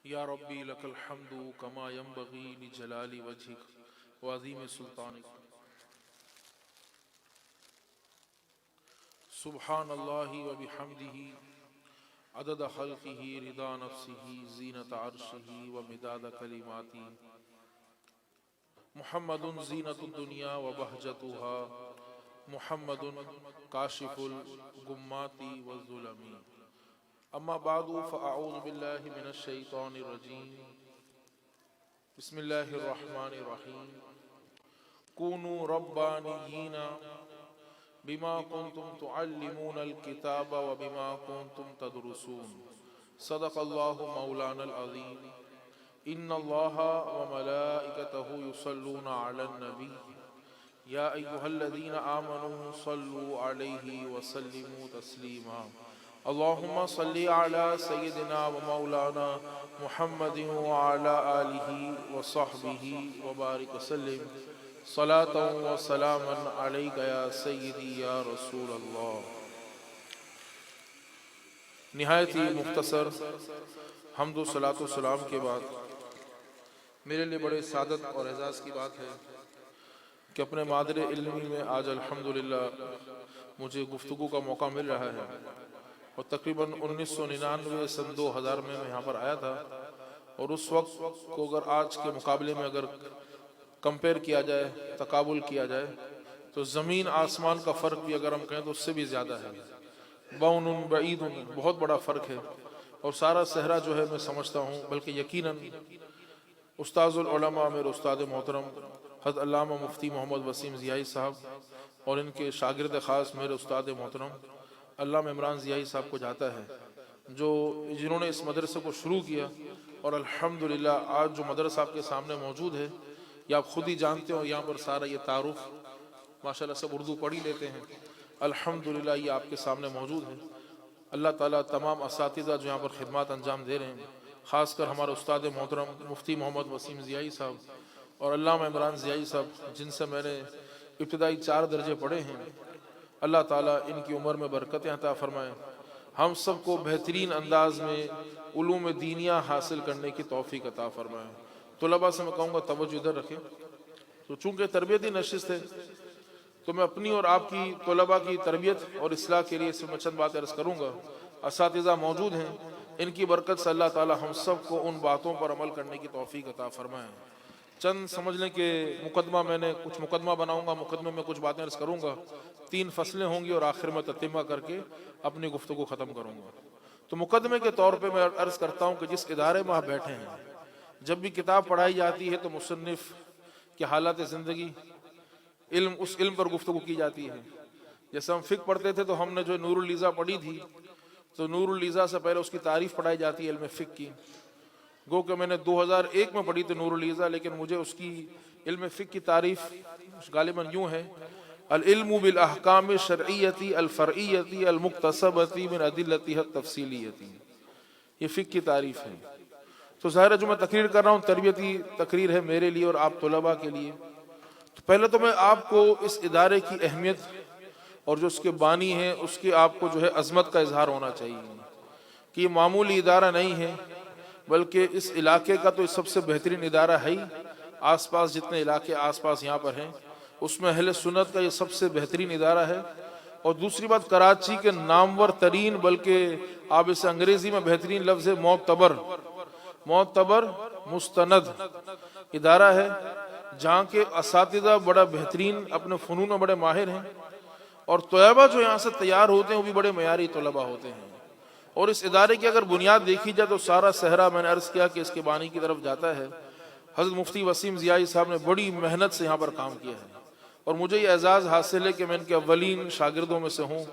یا ربی لک الحمد کما ینبغی لجلال وجهک وعظیم سلطانک۔ سبحان اللہ وبحمدہ عدد خلقہ رضا نفسہ زینت عرشہ ومداد کلماتہ۔ محمد زینت الدنیا وبہجتها، محمد کاشف الغمات والظلم۔ اما بعد فاعوذ باللہ من الشیطان الرجیم، بسم اللہ الرحمن الرحیم۔ کونوا ربانیین بما کنتم تعلمون الکتاب وبما کنتم تدرسون، صدق اللہ مولانا العظیم۔ ان اللہ وملائکتہ یصلون علی النبی یا ایہا الذین آمنوا صلوا علیہ وسلموا تسلیما۔ اللہم صلی علی سیدنا ومولانا محمد وعلی آلہ وصحبہ وبارک وسلم، صلاۃ وسلاما علیک یا سیدی یا رسول اللہ۔ نہایت ہی مختصر حمد و صلاۃ و سلام کے بعد میرے لیے بڑے سعادت اور اعزاز کی بات ہے کہ اپنے مادر علمی میں آج الحمدللہ مجھے گفتگو کا موقع مل رہا ہے، اور تقریباً 1999 سن 2000 میں یہاں پر آیا تھا، اور اس وقت کو اگر آج کے مقابلے میں اگر کمپیر کیا جائے، تقابل کیا جائے، تو زمین آسمان کا فرق بھی اگر ہم کہیں تو اس سے بھی زیادہ ہے۔ بعون بعید، بہت بڑا فرق ہے، اور سارا صحرا جو ہے میں سمجھتا ہوں، بلکہ یقیناً استاذ العلماء میرے استاد محترم حضرت علامہ مفتی محمد وسیم ضیائی صاحب اور ان کے شاگرد خاص میرے استاد محترم علامہ عمران ضیائی صاحب کو جاتا ہے، جنہوں نے اس مدرسے کو شروع کیا، اور الحمدللہ آج جو مدرسہ آپ کے سامنے موجود ہے، یہ آپ خود ہی جانتے ہو، یہاں پر سارا یہ تعارف ماشاءاللہ سب اردو پڑھ ہی لیتے ہیں، الحمدللہ یہ آپ کے سامنے موجود ہے۔ اللہ تعالیٰ تمام اساتذہ جو یہاں پر خدمات انجام دے رہے ہیں، خاص کر ہمارے استاد محترم مفتی محمد وسیم ضیائی صاحب اور علامہ عمران ضیائی صاحب، جن سے میں نے ابتدائی 4 درجے پڑھے ہیں، اللہ تعالیٰ ان کی عمر میں برکتیں عطا فرمائے، ہم سب کو بہترین انداز میں علوم دینیہ حاصل کرنے کی توفیق عطا فرمائے۔ طلباء سے میں کہوں گا توجہ ادھر رکھیں، تو چونکہ تربیتی نشست ہے تو میں اپنی اور آپ کی طلباء کی تربیت اور اصلاح کے لیے میں چند باتیں عرض کروں گا۔ اساتذہ موجود ہیں، ان کی برکت سے اللہ تعالی ہم سب کو ان باتوں پر عمل کرنے کی توفیق عطا فرمائے۔ چند سمجھ لیں کہ مقدمہ میں نے کچھ مقدمہ بناؤں گا، مقدمے میں کچھ باتیں عرض کروں گا، 3 فصلیں ہوں گی اور آخر میں تتمہ کر کے اپنی گفتگو ختم کروں گا۔ تو مقدمے کے طور پہ میں عرض کرتا ہوں کہ جس ادارے میں آپ بیٹھے ہیں، جب بھی کتاب پڑھائی جاتی ہے تو مصنف کے حالات زندگی، اس علم پر گفتگو کی جاتی ہے۔ جیسے ہم فقہ پڑھتے تھے تو ہم نے جو نور اللیزا پڑھی تھی، تو نور اللیزا سے پہلے اس کی تعریف پڑھائی جاتی ہے علم فقہ کی، گو کہ میں نے 2001 میں پڑھی تھی نور اللیزا، لیکن مجھے اس کی علم فقہ کی تعریف غالباً یوں ہے: العلم بالاحکام الشرعیۃ الفرعیۃ المکتسبۃ من ادلتها التفصیلیۃ، یہ فقہ کی تعریف ہے۔ تو ظاہر ہے جو میں تقریر کر رہا ہوں تربیتی تقریر ہے میرے لیے اور آپ طلباء کے لیے۔ تو پہلے تو میں آپ کو اس ادارے کی اہمیت اور جو اس کے بانی ہیں اس کی آپ کو جو ہے عظمت کا اظہار ہونا چاہیے کہ یہ معمولی ادارہ نہیں ہے، بلکہ اس علاقے کا تو سب سے بہترین ادارہ ہے ہی، آس پاس جتنے علاقے آس پاس یہاں پر ہیں اس میں اہل سنت کا یہ سب سے بہترین ادارہ ہے۔ اور دوسری بات، کراچی کے نامور ترین، بلکہ آپ اسے انگریزی میں بہترین لفظ ہے معتبر مستند ادارہ ہے، جہاں کے اساتذہ بڑا بہترین اپنے فنون میں بڑے ماہر ہیں، اور طلباء جو یہاں سے تیار ہوتے ہیں وہ بھی بڑے معیاری طلباء ہوتے ہیں۔ اور اس ادارے کی اگر بنیاد دیکھی جائے تو سارا صحرا میں نے عرض کیا کہ اس کے بانی کی طرف جاتا ہے۔ حضرت مفتی وسیم ضیائی صاحب نے بڑی محنت سے یہاں پر کام کیا ہے، اور مجھے یہ اعزاز حاصل ہے کہ میں ان کے اولین شاگردوں میں سے ہوں۔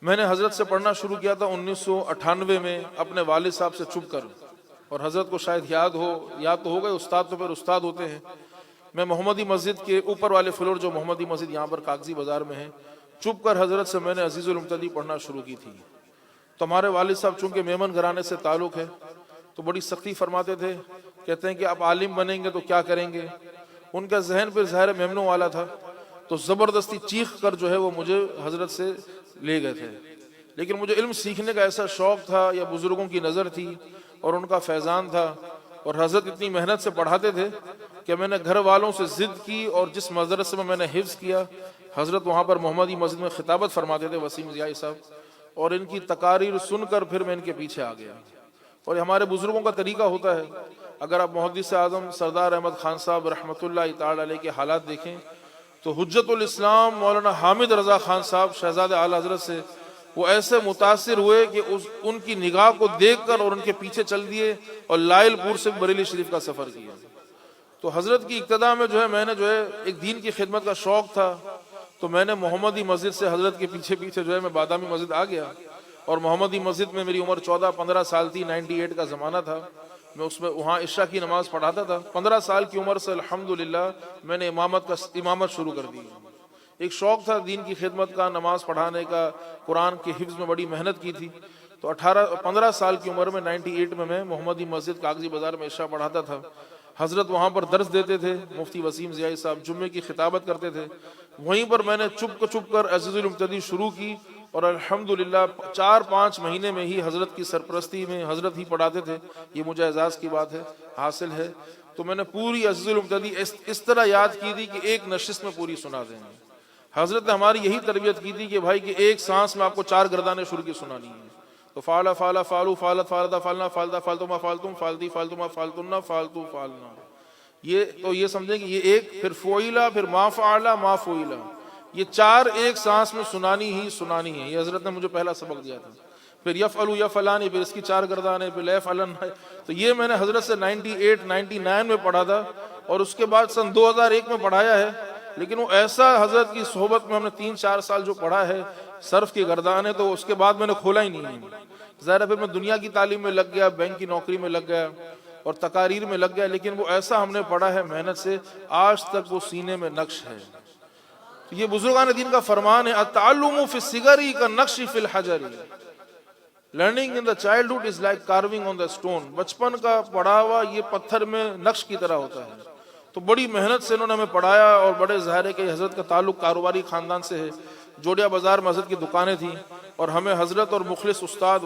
میں نے حضرت سے پڑھنا شروع کیا تھا 1998 میں اپنے والد صاحب سے چھپ کر، اور حضرت کو شاید یاد تو ہو گئے، استاد تو پھر استاد ہوتے ہیں۔ میں محمدی مسجد کے اوپر والے فلور، جو محمدی مسجد یہاں پر کاغذی بازار میں ہے، چھپ کر حضرت سے میں نے عزیز المبتدی پڑھنا شروع کی تھی۔ تو ہمارے والد صاحب چونکہ میمن گھرانے سے تعلق ہے تو بڑی سختی فرماتے تھے، کہتے ہیں کہ آپ عالم بنیں گے تو کیا کریں گے۔ ان کا ذہن پھر ظاہر میمنوں والا تھا، تو زبردستی چیخ کر جو ہے وہ مجھے حضرت سے لے گئے تھے۔ لیکن مجھے علم سیکھنے کا ایسا شوق تھا یا بزرگوں کی نظر تھی، اور ان کا فیضان تھا، اور حضرت اتنی محنت سے پڑھاتے تھے کہ میں نے گھر والوں سے ضد کی، اور جس مدرسے میں نے حفظ کیا، حضرت وہاں پر محمدی مسجد میں خطابت فرماتے تھے وسیم ضیائی صاحب، اور ان کی تقاریر سن کر پھر میں ان کے پیچھے آ گیا۔ اور یہ ہمارے بزرگوں کا طریقہ ہوتا ہے۔ اگر آپ محدث اعظم سردار احمد خان صاحب رحمۃ اللہ تعالی علیہ کے حالات دیکھیں تو حجت الاسلام مولانا حامد رضا خان صاحب شہزادہ اعلی حضرت سے وہ ایسے متاثر ہوئے کہ ان کی نگاہ کو دیکھ کر اور ان کے پیچھے چل دیے اور لائل پور سے بریلی شریف کا سفر کیا۔ تو حضرت کی اقتداء میں میں نے ایک دین کی خدمت کا شوق تھا، تو میں نے محمدی مسجد سے حضرت کے پیچھے پیچھے میں بادامی مسجد آ گیا، اور محمدی مسجد میں میری عمر 14-15 سال تھی، 98 کا زمانہ تھا، میں اس میں وہاں عشاء کی نماز پڑھاتا تھا۔ 15 سال کی عمر سے الحمدللہ میں نے امامت شروع کر دی۔ ایک شوق تھا دین کی خدمت کا، نماز پڑھانے کا، قرآن کے حفظ میں بڑی محنت کی تھی۔ تو 15 سال کی عمر میں 98 میں محمدی مسجد کاغذی بازار میں عشاء پڑھاتا تھا۔ حضرت وہاں پر درس دیتے تھے، مفتی وسیم ضیائی صاحب جمعے کی خطابت کرتے تھے، وہیں پر میں نے چپ کر عزیز المبتدی شروع کی، اور الحمدللہ 4-5 مہینے میں ہی حضرت کی سرپرستی میں حضرت ہی پڑھاتے تھے۔ یہ مجھے اعزاز کی بات ہے، حاصل ہے۔ تو میں نے پوری عزیز المبتدی اس طرح یاد کی تھی کہ ایک نشست میں پوری سنا دیں۔ حضرت نے ہماری یہی تربیت کی تھی کہ بھائی کہ ایک سانس میں آپ کو 4 گردانیں شروع کی سنانی ہیں۔ تو فعلا فعلا فعلو فعلت فعلتا فعلنا فعلتا فعلتو ما فعلتم فعلتی فعلتو ما فعلتن فعلتو فعلنا، یہ سمجھیں کہ یہ ایک، پھر فعلا، پھر ما فعلا ما فعلا، یہ 4 ایک سانس میں سنانی ہے۔ یہ حضرت نے مجھے پہلا سبق دیا تھا۔ پھر یفعلو یفعلانی، پھر اس کی 4 گردانیں، پھر لیفعلن۔ تو یہ میں نے حضرت سے 98-99 میں پڑھا تھا، اور اس کے بعد سن 2001 میں پڑھایا ہے۔ لیکن وہ ایسا حضرت کی صحبت میں ہم نے 3-4 سال جو پڑھا ہے صرف کی گردانیں، تو اس کے بعد میں نے کھولا ہی نہیں ہے۔ ظاہر ہے پھر میں دنیا کی تعلیم میں لگ گیا، بینک کی نوکری میں لگ گیا اور تقاریر میں لگ گیا، لیکن وہ ایسا ہم نے پڑھا ہے محنت سے، آج تک وہ سینے میں نقش ہے۔ یہ بزرگان دین کا فرمان ہے، التعلم فی الصغر کالنقش فی الحجر، learning in the childhood is like carving on the stone, بچپن کا پڑھا ہوا یہ پتھر میں نقش کی طرح ہوتا ہے۔ تو بڑی محنت سے انہوں نے ہمیں پڑھایا، اور بڑے ظاہر ہے کہ حضرت کا تعلق کاروباری خاندان سے ہے۔ جوڑیا بازار میں حضرت کی دکانیں تھیں، اور ہمیں حضرت اور مخلص استاد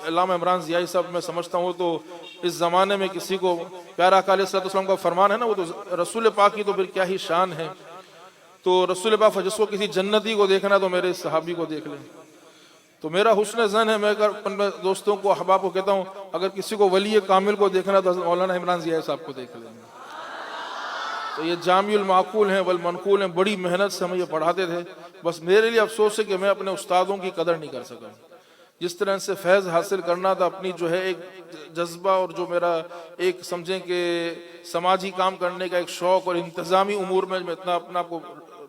علامہ عمران ضیائی صاحب میں سمجھتا ہوں، تو اس زمانے میں کسی کو پیارا آقا علیہ السلام کا فرمان ہے نا، وہ تو رسول پاک کی تو پھر کیا ہی شان ہے۔ تو رسول پاک جس کو کسی جنتی کو دیکھنا تو میرے صحابی کو دیکھ لیں۔ تو میرا حسن ظن ہے، میں اپنے دوستوں کو احباب کو کہتا ہوں، اگر کسی کو ولی کامل کو دیکھنا تو مولانا عمران ضیائی صاحب کو دیکھ لیں۔ تو یہ جامع المعقول ہیں والمنقول ہیں، بڑی محنت سے ہمیں یہ پڑھاتے تھے۔ بس میرے لیے افسوس ہے کہ میں اپنے استادوں کی قدر نہیں کر سکا۔ جس طرح سے فیض حاصل کرنا تھا، اپنی ایک جذبہ اور جو میرا ایک سمجھیں کہ سماجی کام کرنے کا ایک شوق اور انتظامی امور میں اتنا اپنا کو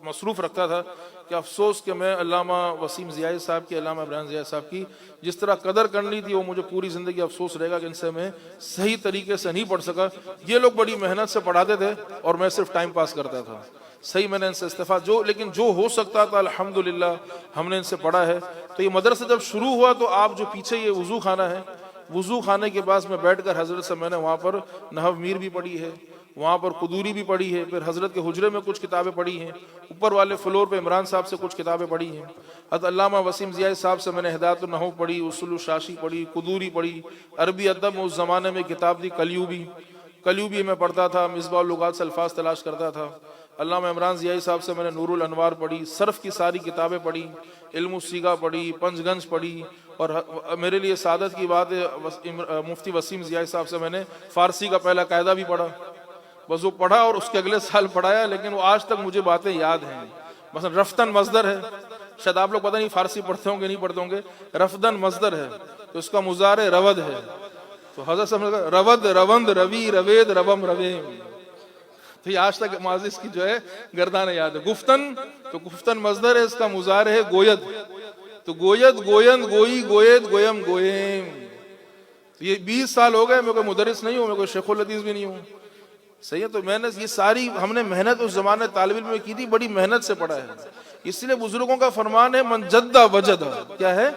مصروف رکھتا تھا کہ افسوس کہ میں علامہ وسیم ضیائی صاحب کی، علامہ عمران ضیائی صاحب کی جس طرح قدر کرنی تھی، وہ مجھے پوری زندگی افسوس رہے گا کہ ان سے میں صحیح طریقے سے نہیں پڑھ سکا۔ یہ لوگ بڑی محنت سے پڑھاتے تھے اور میں صرف ٹائم پاس کرتا تھا۔ صحیح میں نے ان سے استفادہ لیکن جو ہو سکتا تھا الحمدللہ ہم نے ان سے پڑھا ہے۔ تو یہ مدرسہ جب شروع ہوا تو آپ جو پیچھے یہ وضو خانہ ہے، وضو خانے کے پاس میں بیٹھ کر حضرت سے میں نے وہاں پر نحو میر بھی پڑھی ہے، وہاں پر قدوری بھی پڑھی ہے، پھر حضرت کے حجرے میں کچھ کتابیں پڑھی ہیں، اوپر والے فلور پہ عمران صاحب سے کچھ کتابیں پڑھی ہیں، حضرت علامہ وسیم ضیائی صاحب سے میں نے ہدایت النحو پڑھی، اصول الشاشی پڑھی، قدوری پڑھی، عربی ادب اس زمانے میں کتاب دی کلیوبی میں پڑھتا تھا، مصباح اللغات سے الفاظ تلاش کرتا تھا۔ علامہ عمران ضیائی صاحب سے میں نے نور الانوار پڑھی، صرف کی ساری کتابیں پڑھی، علم الصیغہ پڑھی، پنج گنج پڑھی، اور میرے لیے سعادت کی بات ہے مفتی وسیم ضیائی صاحب سے میں نے فارسی کا پہلا قاعدہ بھی پڑھا۔ بس وہ پڑھا اور اس کے اگلے سال پڑھایا، لیکن وہ آج تک مجھے باتیں یاد ہیں۔ مثلا رفتن مصدر ہے، شاید آپ لوگ پتہ نہیں فارسی پڑھتے ہوں گے نہیں پڑھتے ہوں گے، رفدن مصدر ہے تو اس کا مضارع رود ہے، تو حضرت صاحب نے کہا رود روند روی روید ربم رویم، تو یہ آج تک ماضی کی گردانیں یاد ہے۔ گفتن تو گفتن مصدر ہے، اس کا مضارع ہے گوید، تو گوید گویند گوئی گوید گویم گویم۔ یہ 20 سال ہو گئے، میں کوئی مدرس نہیں ہوں، میں کوئی شیخ الحدیث بھی نہیں ہوں، صحیح ہے۔ تو میں نے یہ ساری ہم نے محنت اس زمانے طالب علم میں کی تھی، بڑی محنت سے پڑھا ہے۔ اس لیے بزرگوں کا فرمان ہے من جد وجد، کیا ہے؟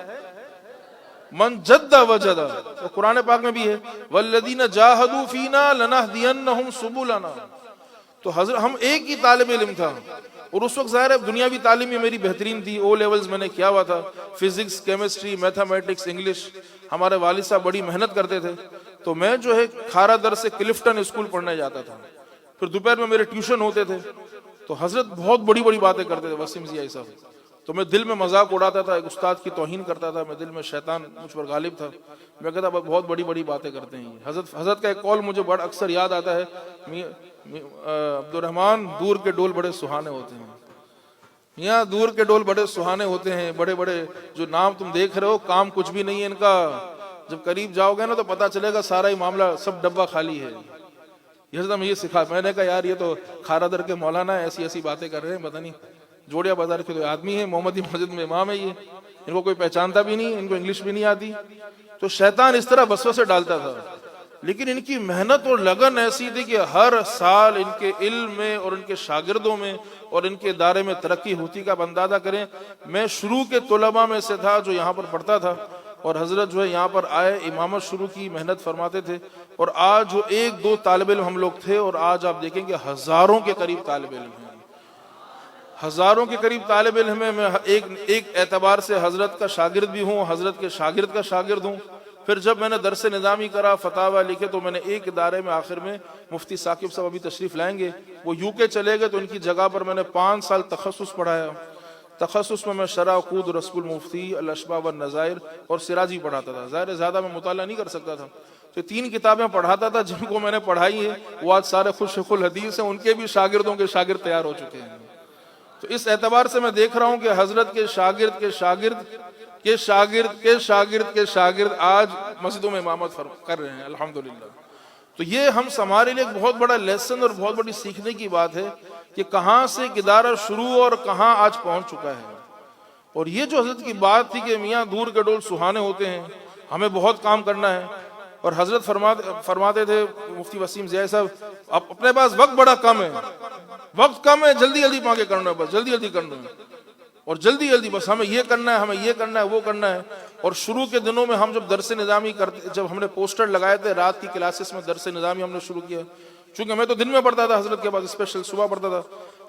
من جد وجد، تو قرآن پاک میں بھی ہے والذین جاہدوا فینا لنہدینہم سبلنا۔ تو حضرت ہم ایک ہی طالب علم تھا، اور اس وقت ظاہر ہے دنیاوی تعلیم میں میری بہترین تھی، او لیولز میں نے کیا ہوا تھا، فزکس، کیمسٹری، میتھمیٹکس، انگلش. ہمارے والد صاحب بڑی محنت کرتے تھے. تو میں جو ہے کھارا در سے کلفٹن اسکول پڑھنے جاتا تھا. پھر دوپہر میں میرے ٹیوشن ہوتے تھے. تو حضرت بہت بڑی بڑی باتیں کرتے تھے وسیم ضیائی صاحب. تو میں دل میں مذاق اڑاتا تھا، ایک استاد کی توہین کرتا تھا، میں دل میں شیطان مجھ پر غالب تھا. میں کہتا بہت بڑی بڑی باتیں کرتے ہیں. حضرت کا ایک قول مجھے بڑا اکثر یاد آتا ہے، عبد الرحمن دور کے ڈول بڑے سہانے ہوتے ہیں. یہاں دور کے ڈول بڑے سہانے ہوتے ہیں، بڑے بڑے جو نام تم دیکھ رہے ہو کام کچھ بھی نہیں ہے ان کا. جب قریب جاؤ گے نا تو پتا چلے گا سارا ہی معاملہ سب ڈبہ خالی ہے. حضرت میں یہ سکھا. میں نے کہا یار یہ تو کھارا در کے مولانا ایسی ایسی باتیں کر رہے ہیں، پتہ نہیں جوڑیا بازار کے تو آدمی ہے، محمدی مسجد میں امام ہے. یہ ان کو کوئی پہچانتا بھی نہیں، ان کو انگلش بھی نہیں آتی. تو شیطان اس طرح وسوسے ڈالتا تھا. لیکن ان کی محنت اور لگن ایسی تھی کہ ہر سال ان کے علم میں اور ان کے شاگردوں میں اور ان کے ادارے میں ترقی ہوتی کا آپ اندازہ کریں. میں شروع کے طلباء میں سے تھا جو یہاں پر پڑھتا تھا، اور حضرت جو ہے یہاں پر آئے، امامت شروع کی، محنت فرماتے تھے. اور آج جو ایک دو طالب علم ہم لوگ تھے، اور آج آپ دیکھیں کہ ہزاروں کے قریب طالب علم ہیں. ہزاروں کے قریب طالب علم ہیں. میں ایک اعتبار سے حضرت کا شاگرد بھی ہوں، حضرت کے شاگرد کا شاگرد ہوں. پھر جب میں نے درس نظامی کرا، فتاوی لکھے، تو میں نے ایک ادارے میں آخر میں مفتی ثاقب صاحب ابھی تشریف لائیں گے، وہ یو کے چلے گئے، تو ان کی جگہ پر میں نے 5 سال تخصص پڑھایا. تخصص میں شرح عقود، رسم المفتی، الاشباح والنظائر اور سراجی پڑھاتا تھا. ظاہر زیادہ میں مطالعہ نہیں کر سکتا تھا، تو 3 کتابیں پڑھاتا تھا. جن کو میں نے پڑھائی ہیں وہ آج سارے خود شیخ الحدیث ہیں، ان کے بھی شاگردوں کے شاگرد تیار ہو چکے ہیں. تو اس اعتبار سے میں دیکھ رہا ہوں کہ حضرت کے شاگرد کے شاگرد کے شاگرد کے شاگرد کے شاگرد آج مسجدوں میں امامت کر رہے ہیں الحمدللہ. تو یہ ہمارے لیے ایک بہت بڑا لیسن اور بہت بڑی سیکھنے کی بات ہے کہ کہاں سے ایک ادارہ شروع اور کہاں آج پہنچ چکا ہے. اور یہ جو حضرت کی بات تھی کہ میاں دور کے ڈول سہانے ہوتے ہیں، ہمیں بہت کام کرنا ہے. اور حضرت فرماتے تھے مفتی وسیم ضیائی صاحب، اپنے پاس وقت بڑا کم ہے، وقت کم ہے، جلدی جلدی پا کے کرنا ہے، بس جلدی جلدی کرنا ہے، اور جلدی جلدی بس ہمیں یہ کرنا ہے، ہمیں یہ کرنا ہے، وہ کرنا ہے. اور شروع کے دنوں میں ہم جب درس نظامی کرتے، جب ہم نے پوسٹر لگائے تھے رات کی کلاسز میں درس نظامی ہم نے شروع کیا، چونکہ میں تو دن میں پڑھتا تھا حضرت کے بعد، اسپیشل صبح پڑھتا تھا.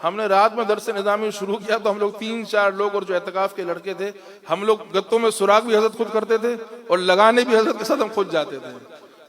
ہم نے رات میں درس نظامی شروع کیا تو ہم لوگ 3-4 لوگ اور جو اعتکاف کے لڑکے تھے، ہم لوگ گتوں میں سراغ بھی حضرت خود کرتے تھے اور لگانے بھی حضرت کے ساتھ ہم خود جاتے تھے.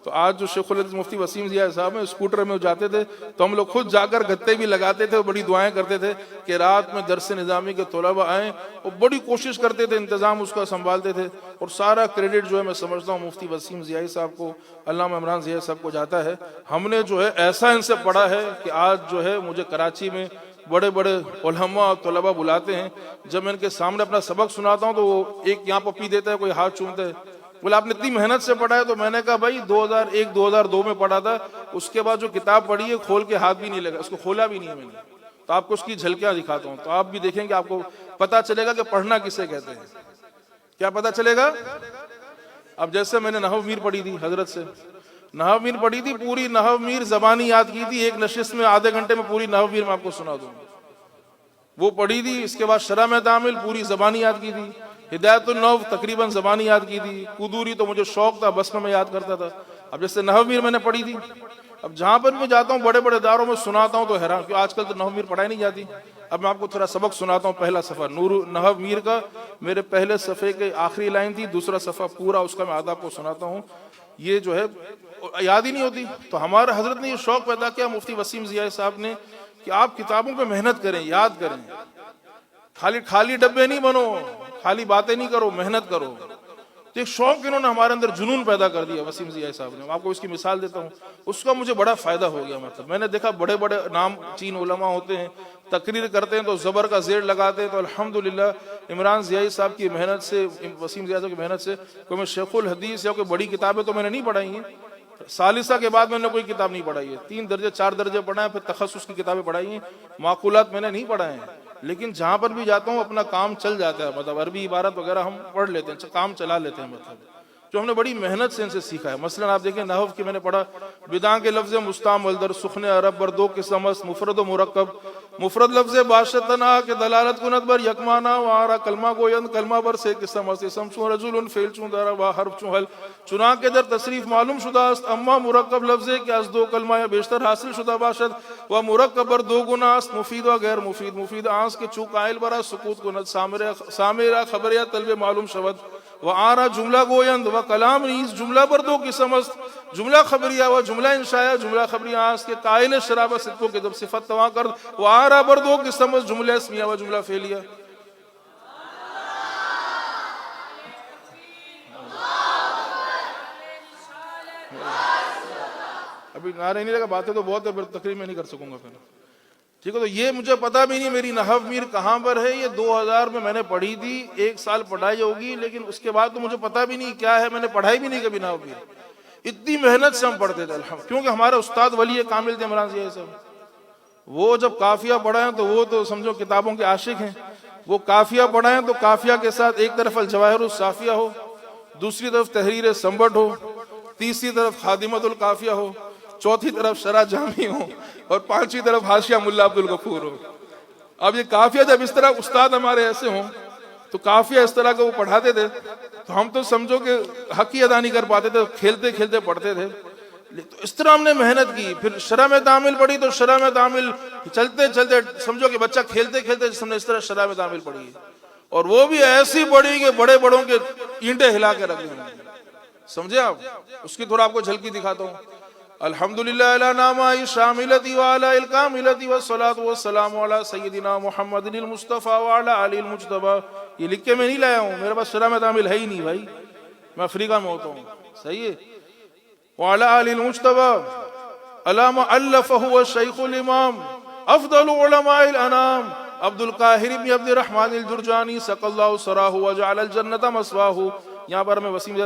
تو آج جو شیخ الحدیث مفتی وسیم ضیائی صاحب ہیں، اسکوٹر میں جاتے تھے تو ہم لوگ خود جا کر گتے بھی لگاتے تھے اور بڑی دعائیں کرتے تھے کہ رات میں درس نظامی کے طلباء آئیں، اور بڑی کوشش کرتے تھے، انتظام اس کا سنبھالتے تھے. اور سارا کریڈٹ جو ہے میں سمجھتا ہوں مفتی وسیم ضیائی صاحب کو، علامہ عمران ضیائی صاحب کو جاتا ہے. ہم نے جو ہے ایسا ان سے پڑھا ہے کہ آج جو ہے مجھے کراچی میں بڑے بڑے علماء اور طلباء بلاتے ہیں. جب میں ان کے سامنے اپنا سبق سناتا ہوں تو وہ ایک یہاں پپی دیتا ہے، کوئی ہاتھ چومتا ہے، بولے آپ نے اتنی محنت سے پڑھا ہے. تو میں نے کہا بھائی 2001-2002 میں پڑھا تھا، اس کے بعد جو کتاب پڑھی ہے کھول کے ہاتھ بھی نہیں لگا، اس کو کھولا بھی نہیں ہے میں نے. تو آپ کو اس کی جھلکیاں دکھاتا ہوں تو آپ بھی دیکھیں گے، آپ کو پتا چلے گا کہ پڑھنا کسے کہتے ہیں. کیا پتا چلے گا؟ اب جیسے میں نے نحو میر پڑھی تھی حضرت سے، نحو میر پڑھی تھی، پوری نحو میر زبانی یاد کی تھی، ایک نشست میں آدھے گھنٹے میں پوری نحو میر میں آپ کو سنا دوں. وہ پڑھی تھی. اس کے بعد شرح میں تعامل پوری زبانی یاد کی تھی، ہدایت النحو تقریباً زبانی یاد کی تھی، قدوری تو مجھے شوق تھا، بس میں یاد کرتا تھا. اب جیسے نحو میر میں نے پڑھی تھی، اب جہاں پر میں جاتا ہوں بڑے بڑے اداروں میں سناتا ہوں تو حیران، کیوں آج کل تو نحو میر پڑھائی نہیں جاتی. اب میں آپ کو تھوڑا سبق سناتا ہوں. پہلا صفحہ نحو میر کا، میرے پہلے صفحے کے آخری لائن تھی، دوسرا صفحہ پورا اس کا میں آدھا آپ کو سناتا ہوں. یہ جو ہے یاد ہی نہیں ہوتی. تو ہمارے حضرت نے یہ شوق پیدا کیا مفتی وسیم ضیائی صاحب نے کہ آپ کتابوں پہ محنت کریں، یاد کریں، خالی ڈبے نہیں بنو، خالی باتیں نہیں کرو، محنت کرو. تو ایک شوق انہوں نے ہمارے اندر جنون پیدا کر دیا وسیم ضیائی صاحب نے. آپ کو اس کی مثال دیتا ہوں، اس کا مجھے بڑا فائدہ ہو گیا. مطلب میں نے دیکھا بڑے بڑے نام چین علماء ہوتے ہیں، تقریر کرتے ہیں تو زبر کا زیر لگاتے ہیں. تو الحمدللہ عمران ضیائی صاحب کی محنت سے، وسیم ضیائی صاحب کی محنت سے، کوئی میں شیخ الحدیث یا کوئی بڑی کتابیں تو میں نے نہیں پڑھائی ہیں. ثالثہ کے بعد میں نے کوئی کتاب نہیں پڑھائی ہے. 3 درجے 4 درجے پڑھا ہے، پھر تخصص کی کتابیں پڑھائی ہیں، معقولات میں نے نہیں پڑھائے ہیں. لیکن جہاں پر بھی جاتا ہوں اپنا کام چل جاتا ہے. مطلب عربی عبارت وغیرہ ہم پڑھ لیتے ہیں، کام چلا لیتے ہیں. مطلب جو ہم نے بڑی محنت سے ان سے سیکھا ہے. مثلا آپ دیکھیں نحو کی میں نے پڑھا بداں کے لفظ مستعمل در سخن عرب بر دو قسم است مفرد و مرکب. مفرد لفظ باشتنا کے دلالت کنت بر یکمانا وارا کلمہ گویند کلمہ بر سے قسم است اسم چون رجل فعل چون در و حرف چون حل. چنانکہ در تصریف معلوم شدہ است اما مرکب لفظ کہ از دو کلمہ یا بیشتر حاصل شدہ باشد و مرکب بر دو گنا است مفید و غیر مفید. مفید آنس کے چو قائل برا سکوت کنت سامرہ خبر یا طلب معلوم شود و آرا جملہ گویند و کلام نیز جملہ پر دو قسم است جملہ خبریہ و جملہ انشاء. جملہ خبریہ آنس کے قائل شراب صدقوں کے جب صفت تواں کرد و آرا پر دو قسم است جملہ اسمیہ و جملہ فعلیہ. ابھی نعرہ نہیں لگا باتیں تو بہت ہے پھر تقریر میں نہیں کر سکوں گا پھر. ٹھیک ہے تو یہ مجھے پتا بھی نہیں میری نحو میر کہاں پر ہے. یہ 2000 میں نے پڑھی تھی 1 سال پڑھائی ہوگی لیکن اس کے بعد تو مجھے پتا بھی نہیں کیا ہے. میں نے پڑھائی بھی نہیں کبھی نحو میر. اتنی محنت سے ہم پڑھتے تھے الحمد کیونکہ ہمارے استاد ولی کامل تھے عمران ضیاء صاحب. وہ جب قافیہ پڑھائیں تو وہ تو سمجھو کتابوں کے عاشق ہیں. وہ قافیہ پڑھائیں تو قافیہ کے ساتھ ایک طرف الجواہر الصافیہ ہو دوسری طرف تحریر سنبٹ ہو تیسری طرف خادمۃ القافیہ ہو چوتھی طرف شرح جامی ہو اور پانچویں طرف حاشیہ ملا عبد الغفور ہو. اب یہ قافیہ جب اس طرح استاد ہمارے ایسے ہوں تو قافیہ اس طرح کا وہ پڑھاتے تھے تو ہم تو سمجھو کہ حق ہی ادا نہیں کر پاتے تھے کھیلتے کھیلتے پڑھتے تھے. تو اس طرح ہم نے محنت کی. پھر شرح میں تعمیل پڑھی تو شرح میں تعمیل چلتے چلتے سمجھو کہ بچہ کھیلتے کھیلتے ہم نے اس طرح شرح میں تعمیل پڑھی اور وہ بھی ایسی پڑھی کہ بڑے بڑوں کے اینٹیں ہلا کے رکھ دیں. سمجھے آپ. اس کی تھوڑا آپ کو جھلکی دکھاتا ہوں. الحمدللہ علی نعماء شاملتی وعلی الکاملتی والصلاة والسلام علی سیدنا محمد المصطفیٰ وعلی آلہ المجتبیٰ. یہ لکھ کے میں نہیں لایا ہوں میرے پاس شرح میں تعمیل ہے ہی نہیں بھائی. میں افریقہ میں ہوتا ہوں. صحیح ہے. وعلی آلہ المجتبیٰ علامہ الفہ الشیخ الامام افضل علماء الانام عبد القاہر بن عبد الرحمن الجرجانی سق اللہ سراہ وجعل الجنت مثواہ. یہاں پر ہمیں وسیم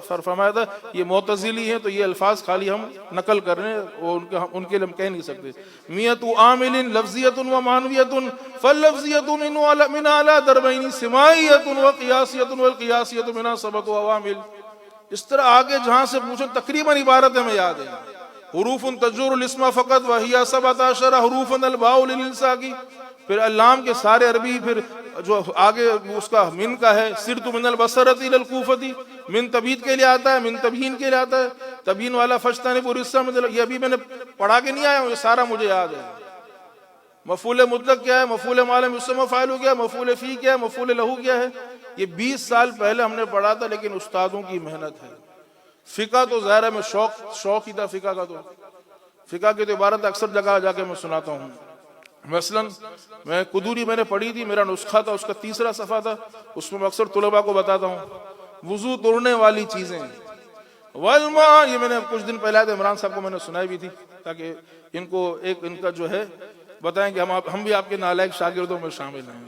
فرمایا تھا یہ معتزلی ہیں تو یہ الفاظ خالی ہم نقل کر رہے ہیں ان کے لیے ہم کہہ نہیں سکتے. میت عامل لفظیت و معنویت فاللفظیت من اعلی دربین سماعیت و قیاسیت والقیاسیت من سبق و عوامل. اس طرح آگے جہاں سے پوچھو تقریباً عبارت ہمیں یاد ہے. حروف تجر الاسم فقط وہی 17 حروف الباء للالصاق. پھر اللام کے سارے عربی پھر جو آگے اس کا من کا ہے سرت من البصرۃ الى الکوفۃ من تبیید کے لیے آتا ہے من تبیین کے لیے آتا ہے تبیین والا فجتنب الرجس یہ ابھی میں نے پڑھا کے نہیں آیا ہوں یہ سارا مجھے یاد ہے. مفعول مطلق کیا ہے مفعول معلوم یسمى فاعل کیا ہے مفعول فی کیا ہے مفعول لہ کیا ہے. یہ 20 سال پہلے ہم نے پڑھا تھا لیکن استادوں کی محنت ہے. فقہ تو ظاہر ہے میں شوق ہی تھا فقہ کا. تو فقہ کی تو عبارت اکثر جگہ جا کے میں سناتا ہوں. مثلا میں قدوری میں نے پڑھی تھی میرا نسخہ تھا اس کا 3 صفحہ تھا. اس میں اکثر طلباء کو بتاتا ہوں وضو توڑنے والی چیزیں والماء. یہ میں نے کچھ دن پہلے عمران صاحب کو میں نے سنائی بھی تھی تاکہ ان کو ایک ان کا جو ہے بتائیں کہ ہم بھی آپ کے نالائق شاگردوں میں شامل ہیں.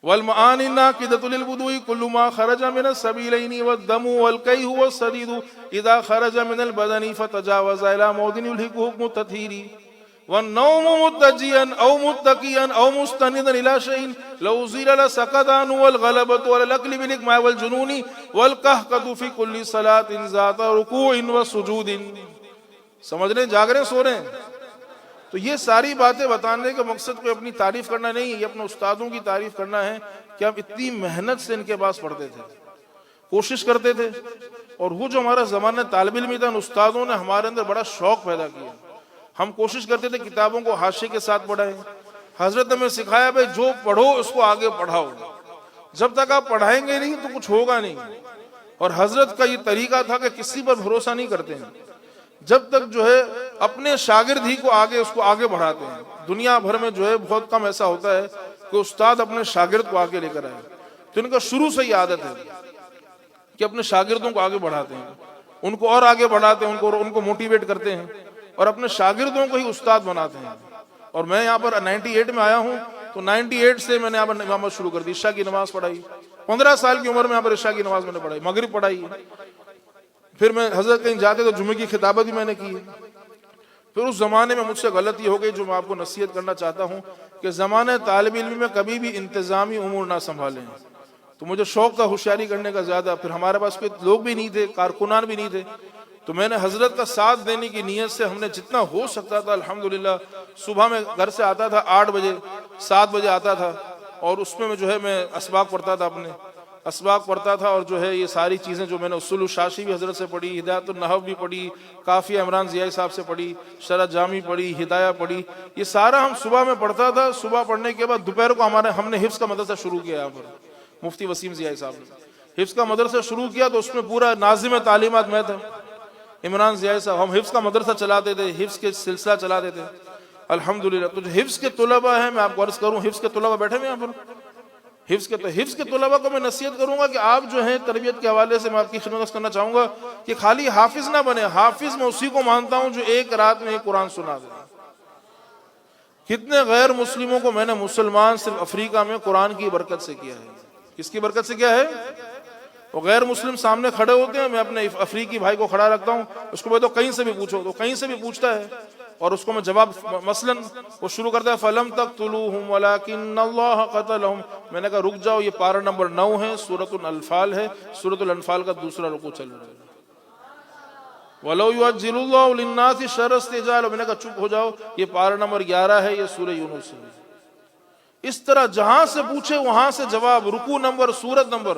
والمعان الناقدۃ للوضوء كل ما خرج من السبيلين والدم والكي والصديد اذا خرج من البدن فتجاوز الى موضع يلحق حكم التطهير. والنوم متجيا او متكئا او مستندا الى شيء لو زيل لسقط عنه والغلبة والاكل بالاجماع والجنون والقهقه في كل صلاة ذات ركوع وسجود. سمجھ رہے جاگ رہے سو رہے ہیں. تو یہ ساری باتیں بتانے کا مقصد کوئی اپنی تعریف کرنا نہیں ہے یہ اپنے استادوں کی تعریف کرنا ہے کہ ہم اتنی محنت سے ان کے پاس پڑھتے تھے کوشش کرتے تھے. اور وہ جو ہمارا زمانہ طالب علمی تھا ان استادوں نے ہمارے اندر بڑا شوق پیدا کیا. ہم کوشش کرتے تھے کتابوں کو حاشیے کے ساتھ پڑھائیں. حضرت ہمیں سکھایا بھائی جو پڑھو اس کو آگے پڑھاؤ. جب تک آپ پڑھائیں گے نہیں تو کچھ ہوگا نہیں. اور حضرت کا یہ طریقہ تھا کہ کسی پر بھروسہ نہیں کرتے ہیں جب تک جو ہے اپنے شاگرد ہی کو آگے بڑھاتے ہیں. دنیا بھر میں جو ہے بہت کم ایسا ہوتا ہے کہ استاد اپنے شاگرد کو آگے لے کر آئے. تو ان کا شروع سے ہی عادت ہے کہ اپنے شاگردوں کو آگے بڑھاتے ہیں ان کو اور آگے بڑھاتے ہیں ان کو موٹیویٹ کرتے ہیں اور اپنے شاگردوں کو ہی استاد بناتے ہیں. اور میں یہاں پر 98 میں آیا ہوں تو 98 سے میں نے یہاں پر امامت شروع کر دی. عشاء کی نماز پڑھائی 15 سال کی عمر میں یہاں پر عشاء کی نماز میں نے پڑھائی مغرب پڑھائی. پھر میں حضرت کہیں جاتے تو جمعے کی خطابت بھی میں نے کی. پھر اس زمانے میں مجھ سے غلطی ہو گئی جو میں آپ کو نصیحت کرنا چاہتا ہوں کہ زمانے طالب علم میں کبھی بھی انتظامی امور نہ سنبھالیں. تو مجھے شوق تھا ہوشیاری کرنے کا زیادہ. پھر ہمارے پاس کوئی لوگ بھی نہیں تھے, کارکنان بھی نہیں تھے, تو میں نے حضرت کا ساتھ دینے کی نیت سے ہم نے جتنا ہو سکتا تھا الحمدللہ. صبح میں گھر سے آتا تھا 8 بجے 7 بجے آتا تھا, اور اس میں جو ہے میں اسباق پڑھتا تھا, اپنے اسباق پڑھتا تھا, اور جو ہے یہ ساری چیزیں جو میں نے اصول الشاشی بھی حضرت سے پڑھی, ہدایت النحو بھی پڑھی, کافیہ عمران ضیائی صاحب سے پڑھی, شرح جامی پڑھی, ہدایہ پڑھی, یہ سارا ہم صبح میں پڑھتا تھا. صبح پڑھنے کے بعد دوپہر کو ہم نے حفظ کا مدرسہ شروع کیا. یہاں پر مفتی وسیم ضیائی صاحب نے حفظ کا مدرسہ شروع کیا, تو اس میں پورا ناظم تعلیمات میں تھا, عمران ضیائی صاحب. ہم حفظ کا مدرسہ چلاتے تھے, حفظ کے سلسلہ چلاتے تھے الحمدللہ. تو جو حفظ کے طلباء ہیں, میں آپ کو عرض کروں, حفظ کے طلباء بیٹھے ہوئے یہاں پر, حفظ کے طلباء کو میں نصیحت کروں گا کہ آپ جو ہیں تربیت کے حوالے سے میں آپ کی خدمت کرنا چاہوں گا کہ خالی حافظ نہ بنے. حافظ میں اسی کو مانتا ہوں جو ایک رات میں ایک قرآن سنا دے. کتنے غیر مسلموں کو میں نے مسلمان صرف افریقہ میں قرآن کی برکت سے کیا ہے. کس کی برکت سے کیا ہے؟ وہ غیر مسلم سامنے کھڑے ہوتے ہیں, میں اپنے افریقی بھائی کو کھڑا رکھتا ہوں, اس کو تو کہیں سے بھی پوچھو, تو کہیں سے بھی پوچھتا ہے, اور اس کو میں جواب, مثلاً وہ شروع کرتا ہے فَلَمْ تَقْتُلُوهُمْ وَلَكِنَّ اللَّهَ قَتَلَهُمْ. میں نے کہا رک جاؤ, یہ پارہ نمبر 9 ہے, سورۃ الانفال ہے, سورۃ الانفال کا دوسرا رکوع چل رہا ہے. وَلَوْ يُعَجِّلُ اللَّهُ لِلنَّاسِ شَرَّ اسْتِعْجَالِهِمْ. میں نے کہا چپ ہو جاؤ, یہ پارہ نمبر 11 ہے, یہ سورہ یونس ہے. اس طرح جہاں سے پوچھے وہاں سے جواب, رکوع نمبر, سورت نمبر.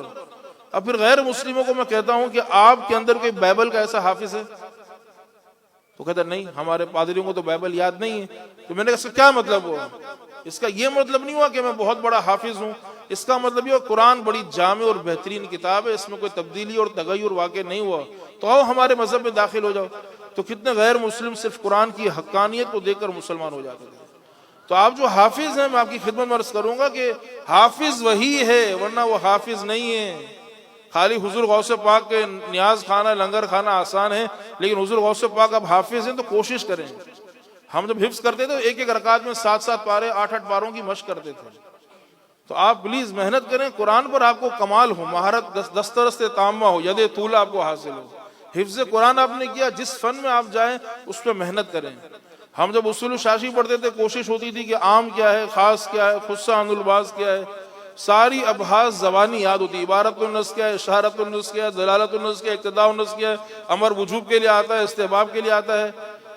اب پھر غیر مسلموں کو میں کہتا ہوں کہ آپ کے اندر کوئی بائبل کا ایسا حافظ ہے؟ تو کہتا نہیں, ہمارے پادریوں کو تو بائبل یاد نہیں ہے. تو میں نے کہا اس کا کیا مطلب ہوا؟ اس کا یہ مطلب نہیں ہوا کہ میں بہت بڑا حافظ ہوں, اس کا مطلب یہ قرآن بڑی جامع اور بہترین کتاب ہے, اس میں کوئی تبدیلی اور تغیر واقع نہیں ہوا, تو آؤ ہمارے مذہب میں داخل ہو جاؤ. تو کتنے غیر مسلم صرف قرآن کی حقانیت کو دیکھ کر مسلمان ہو جاتے تھے. تو آپ جو حافظ ہیں, میں آپ کی خدمت میں عرض کروں گا کہ حافظ وہی ہے, ورنہ وہ حافظ نہیں ہے. خالی حضور غوث پاک کے نیاز کھانا, لنگر کھانا آسان ہے, لیکن حضور غوث پاک اب حافظ ہیں تو کوشش کریں. ہم جب حفظ کرتے تھے ایک ایک رکعت میں 7 پارے 8 پاروں کی مشق کرتے تھے. تو آپ پلیز محنت کریں, قرآن پر آپ کو کمال ہو, مہارت, دسترست تامہ ہو, ید طول آپ کو حاصل ہو. حفظ قرآن آپ نے کیا, جس فن میں آپ جائیں اس پہ محنت کریں. ہم جب اصول الشاشی پڑھتے تھے کوشش ہوتی تھی کہ عام کیا ہے, خاص کیا ہے, خصہ عن الباز کیا ہے, ساری ابحاث زبانی یاد ہوتی. عبارت النص کیا ہے, اشارت النص کیا ہے, دلالت النص کیا ہے, اقتضاء النص کیا ہے, امر وجوب کے لیے آتا ہے, استحباب کے لیے آتا ہے.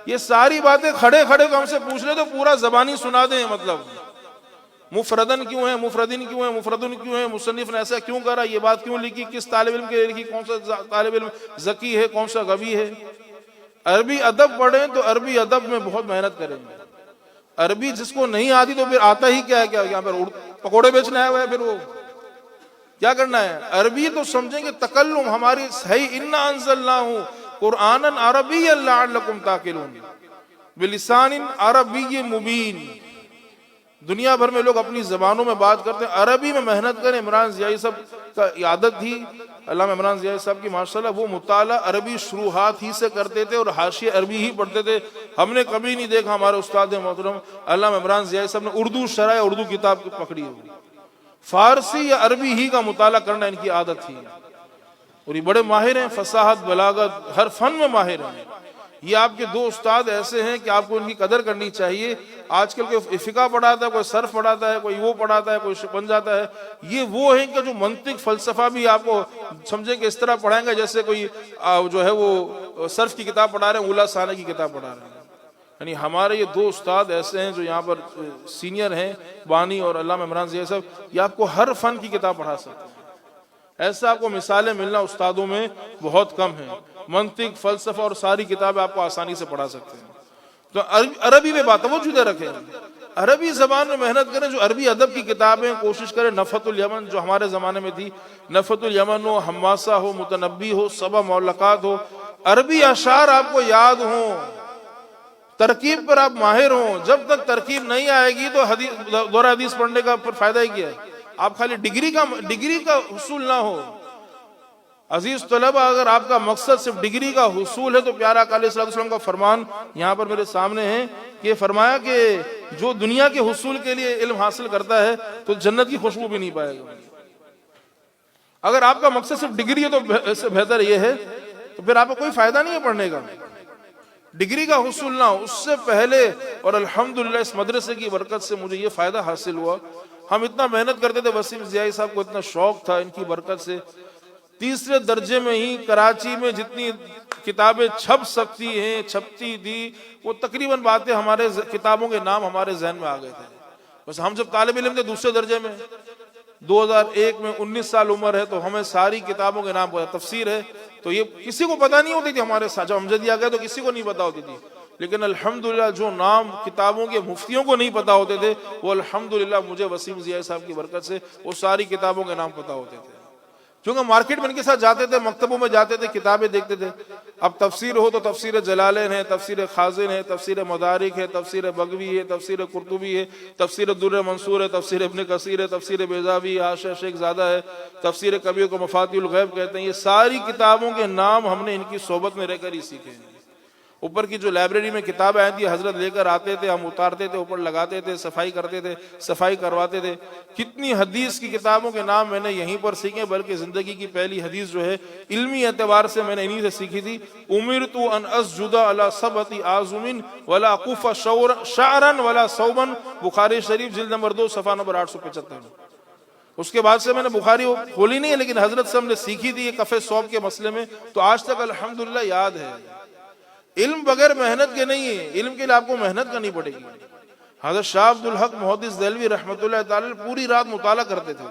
یہ ساری باتیں کھڑے کھڑے کو ہم سے پوچھ لے تو پورا زبانی سنا دیں. مطلب مفردن کیوں ہے, مفردن کیوں ہے, مفردن کیوں ہے, مصنف نے ایسا کیوں کرا, یہ بات کیوں لکھی, کس طالب علم کے لیے لکھی, کون سا طالب علم ذکی ہے, کون سا غبی ہے. عربی ادب پڑھیں تو عربی ادب میں بہت محنت کریں. عربی جس کو نہیں آتی تو پھر آتا ہی کیا ہے, کیا یہاں پر پکوڑے بیچنے آیا ہوا ہے, پھر وہ کیا کرنا ہے. عربی تو سمجھیں کہ تکلم ہماری صحیح, انا انزلناہ قرآنا عربیا لعلکم تعقلون بلسان عربی مبین. دنیا بھر میں لوگ اپنی زبانوں میں بات کرتے ہیں, عربی میں محنت کریں. عمران ضیائی صاحب کا عادت تھی, علامہ عمران ضیائی صاحب کی ماشاءاللہ, وہ مطالعہ عربی شروحات ہی سے کرتے تھے اور حاشیے عربی ہی پڑھتے تھے. ہم نے کبھی نہیں دیکھا ہمارے استاد محترم علامہ عمران ضیائی صاحب نے اردو شرح, اردو کتاب پکڑی ہوئی. فارسی یا عربی ہی کا مطالعہ کرنا ان کی عادت تھی, اور یہ بڑے ماہر ہیں, فصاحت, بلاغت, ہر فن میں ماہر ہیں. یہ آپ کے 2 استاد ایسے ہیں کہ آپ کو ان کی قدر کرنی چاہیے. آج کل کوئی فقہ پڑھاتا ہے, کوئی صرف پڑھاتا ہے, کوئی وہ پڑھاتا ہے, کوئی بن جاتا ہے. یہ وہ ہیں کہ جو منطق, فلسفہ بھی آپ کو سمجھیں کہ اس طرح پڑھائیں گے جیسے کوئی جو ہے وہ صرف کی کتاب پڑھا رہے ہیں, اولا ثانی کی کتاب پڑھا رہے ہیں. یعنی ہمارے یہ 2 استاد ایسے ہیں جو یہاں پر سینئر ہیں, بانی اور علامہ عمران ضیائی صاحب, یہ آپ کو ہر فن کی کتاب پڑھا سکتے ہیں. ایسا آپ کو مثالیں ملنا استادوں میں بہت کم ہیں. منطق, فلسفہ اور ساری کتابیں آپ کو آسانی سے پڑھا سکتے ہیں. تو عربی میں بات توجہ رکھیں, عربی زبان میں محنت کریں. جو عربی ادب کی کتابیں کوشش کریں, نفحۃ الیمن جو ہمارے زمانے میں تھی, نفحۃ الیمن ہو, حماسہ ہو, متنبی ہو, سبع معلقات ہو, عربی اشعار آپ کو یاد ہوں, ترکیب پر آپ ماہر ہوں. جب تک ترکیب نہیں آئے گی تو دورہ حدیث پڑھنے کا پھر فائدہ ہی کیا ہے. آپ خالی ڈگری کا حصول نہ ہو. عزیز طلبہ, اگر آپ کا مقصد صرف ڈگری کا حصول ہے تو پیارا آقا علیہ السلام کا فرمان یہاں پر میرے سامنے ہے کہ فرمایا کہ جو دنیا کے حصول کے لیے علم حاصل کرتا ہے تو جنت کی خوشبو بھی نہیں پائے گا. اگر آپ کا مقصد صرف ڈگری ہے تو اس سے بہتر یہ ہے, تو پھر آپ کو کوئی فائدہ نہیں ہے پڑھنے کا. ڈگری کا حصول نہ ہو, اس سے پہلے, اور الحمدللہ اس مدرسے کی برکت سے مجھے یہ فائدہ حاصل ہوا, ہم اتنا محنت کرتے تھے، وسیم ضیائی صاحب کو اتنا شوق تھا ان کی برکت سے، تیسرے درجے میں ہی کراچی میں جتنی کتابیں چھپ سکتی ہیں چھپتی تھی، وہ تقریباً باتیں ہمارے کتابوں کے نام ہمارے ذہن میں آ گئے تھے. بس ہم جب طالب علم تھے دوسرے درجے میں، 2001 میں 19 سال عمر ہے تو ہمیں ساری کتابوں کے نام پتا. تفسیر ہے تو یہ کسی کو پتہ نہیں ہوتی تھی، ہمارے ساتھ جب امجدیہ گئے تو کسی کو نہیں پتا ہوتی تھی، لیکن الحمدللہ جو نام کتابوں کے مفتیوں کو نہیں پتا ہوتے تھے وہ الحمدللہ مجھے وسیم ضیائی صاحب کی برکت سے وہ ساری کتابوں کے نام پتا ہوتے تھے. کیونکہ مارکیٹ میں ان کے ساتھ جاتے تھے، مکتبوں میں جاتے تھے، کتابیں دیکھتے تھے. اب تفسیر ہو تو تفسیر جلالین ہے، تفسیر خازن ہے، تفسیر مدارک ہے، تفسیر بغوی ہے، تفسیر قرطبی ہے، تفسیر در منصور ہے، تفسیر ابن کثیر ہے، تفسیر بیضاوی، حاشیہ شیخ زادہ ہے، تفسیر کبیر کو مفاتیح الغیب کہتے ہیں. یہ ساری کتابوں کے نام ہم نے ان کی صحبت میں رہ کر ہی سیکھے ہیں. اوپر کی جو لائبریری میں کتابیں آئی تھی حضرت لے کر آتے تھے، ہم اتارتے تھے، اوپر لگاتے تھے، صفائی کرتے تھے، صفائی کرواتے تھے. کتنی حدیث کی کتابوں کے نام میں نے یہیں پر سیکھے، بلکہ زندگی کی پہلی حدیث جو ہے علمی اعتبار سے میں نے انہی سے سیکھی تھی. امرت ان اسجد علی سبعۃ اعظم ولا اقف شعرا ولا صوبا، بخاری شریف جلد نمبر 2 صفحہ نمبر 875. اس کے بعد سے میں نے بخاری کھولی نہیں ہے، لیکن حضرت سے ہم نے سیکھی تھی یہ کف صوب کے مسئلے میں، تو آج تک الحمدللہ یاد ہے. علم بغیر محنت کے نہیں ہے، علم کے لیے آپ کو محنت کرنی پڑے گی. حضرت شاہ عبد الحق محدث دہلوی رحمۃ اللہ تعالی پوری رات مطالعہ کرتے تھے،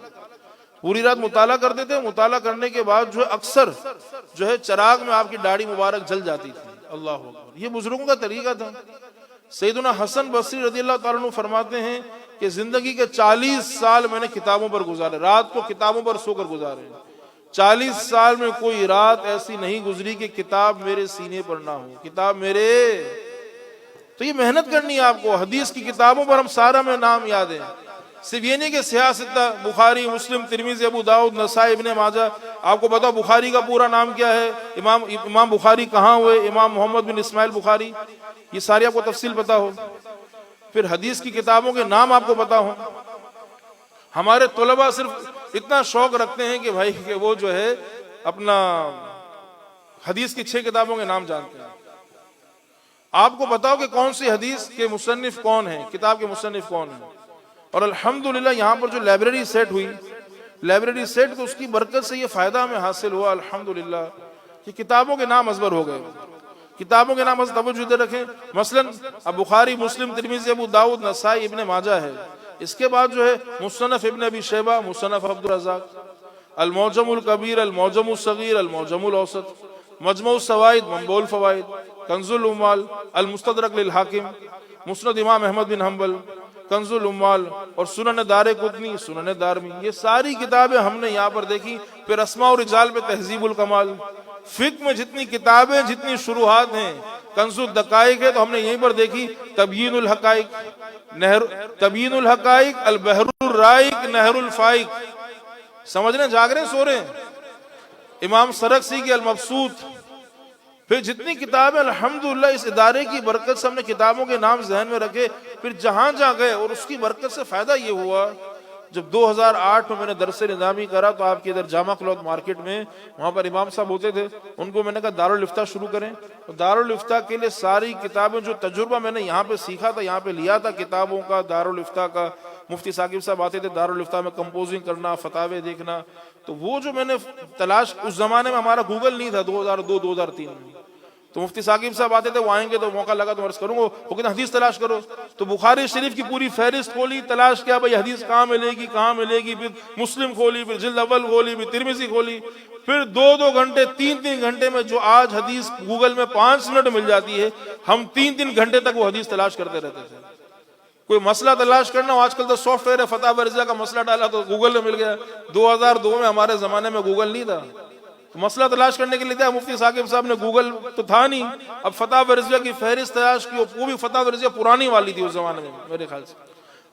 پوری رات مطالعہ کرتے تھے. مطالعہ کرنے کے بعد جو اکثر جو ہے چراغ میں آپ کی داڑھی مبارک جل جاتی تھی. اللہ اکبر، یہ بزرگوں کا طریقہ تھا. سیدنا حسن بصری رضی اللہ تعالیٰ عنہ فرماتے ہیں کہ زندگی کے 40 سال میں نے کتابوں پر گزارے، رات کو کتابوں پر سو کر گزارے. 40 سال میں کوئی رات ایسی نہیں گزری کہ کتاب میرے سینے پر نہ ہو، کتاب میرے. تو یہ محنت کرنی ہے آپ کو. حدیث کی کتابوں پر ہم سارا میں نام یاد ہیں، صرف یہ نہیں کہ سیاہ ستہ بخاری، مسلم، ترمذی، ابو داؤد، نسائی، ابن ماجہ. آپ کو بتاؤ بخاری کا پورا نام کیا ہے، امام بخاری کہاں ہوئے، امام محمد بن اسماعیل بخاری، یہ ساری آپ کو تفصیل پتا ہو. پھر حدیث کی کتابوں کے نام آپ کو پتا ہو. ہمارے طلباء صرف اتنا شوق رکھتے ہیں کہ بھائی کہ وہ جو ہے اپنا حدیث کی 6 کتابوں کے نام جانتے ہیں. آپ کو بتاؤ کہ کون سی حدیث کے مصنف کون ہیں، کتاب کے مصنف کون ہیں. اور الحمدللہ یہاں پر جو لائبریری سیٹ ہوئی، لائبریری سیٹ تو اس کی برکت سے یہ فائدہ ہمیں حاصل ہوا الحمدللہ کہ کتابوں کے نام ازبر ہو گئے. کتابوں کے نام از توجہ رکھیں، مثلا اب بخاری، مسلم، ترمذی، ابو داؤد، نسائی، ابن ماجہ ہے. اس کے بعد جو ہے مصنف ابن ابی شیبہ، مصنف عبد الرزاق، المعجم الکبیر، المعجم الصغیر، المعجم الاوسط، مجموع السوائد، منبوع الفوائد، کنز الاموال، المستدرک للحاکم، مسند امام احمد بن حنبل، کنز الاموال، اور سنن دارقطنی، سنن دارمی. یہ ساری کتابیں ہم نے یہاں پر دیکھی. پھر اسماء و رجال میں تہذیب الکمال. فقہ میں جتنی کتابیں، جتنی شروحات ہیں، کنز الدقائق ہے تو ہم نے یہیں پر دیکھی. تبیین الحقائق، تبیین الحقائق، البحر الرائق، نہر الفائق. سمجھ رہے ہیں، جاگ رہے ہیں، سو رہے ہیں. امام سرخسی کی المبسوط. پھر جتنی کتابیں الحمدللہ اس ادارے کی برکت سے ہم نے کتابوں کے نام ذہن میں رکھے. پھر جہاں جہاں گئے اور اس کی برکت سے فائدہ یہ ہوا، جب 2008 میں نے درس نظامی کرا تو آپ کے ادھر جامع کلوتھ مارکیٹ میں وہاں پر امام صاحب ہوتے تھے، ان کو میں نے کہا دارالافتاء شروع کریں. دارالافتاء کے لیے ساری کتابیں، جو تجربہ میں نے یہاں پہ سیکھا تھا، یہاں پہ لیا تھا کتابوں کا، دارالافتاء کا. مفتی ثاقب صاحب آتے تھے دارالافتاء میں کمپوزنگ کرنا، فتاوے دیکھنا. تو وہ جو میں نے تلاش، اس زمانے میں ہمارا گوگل نہیں تھا 2002 2003 میں، تو مفتی ثاقب صاحب آتے تھے، وہ آئیں گے تو موقع لگا تو عرض کروں گا وہ کہتے حدیث تلاش کرو. تو بخاری شریف کی پوری فہرست کھولی، تلاش کیا بھائی حدیث کہاں ملے گی، کہاں ملے گی. پھر مسلم کھولی، پھر جلد اول کھولی، پھر ترمذی کھولی. پھر 2 گھنٹے 3 گھنٹے میں جو آج حدیث گوگل میں 5 منٹ مل جاتی ہے، ہم 3 گھنٹے تک وہ حدیث تلاش کرتے رہتے تھے. کوئی مسئلہ تلاش کرنا ہو، آج کل تو سافٹ ویئر ہے، فتح برزہ کا مسئلہ ڈالا تو گوگل میں مل گیا. 2002 میں ہمارے زمانے میں گوگل نہیں تھا، مسئلہ تلاش کرنے کے لیے تھا. مفتی ثاقب صاحب نے گوگل تو تھا نہیں، اب فتح ورزیہ کی فہرست تلاش کی. وہ بھی فتح ورزیہ پرانی والی تھی اس زمانے میں میرے خیال سے.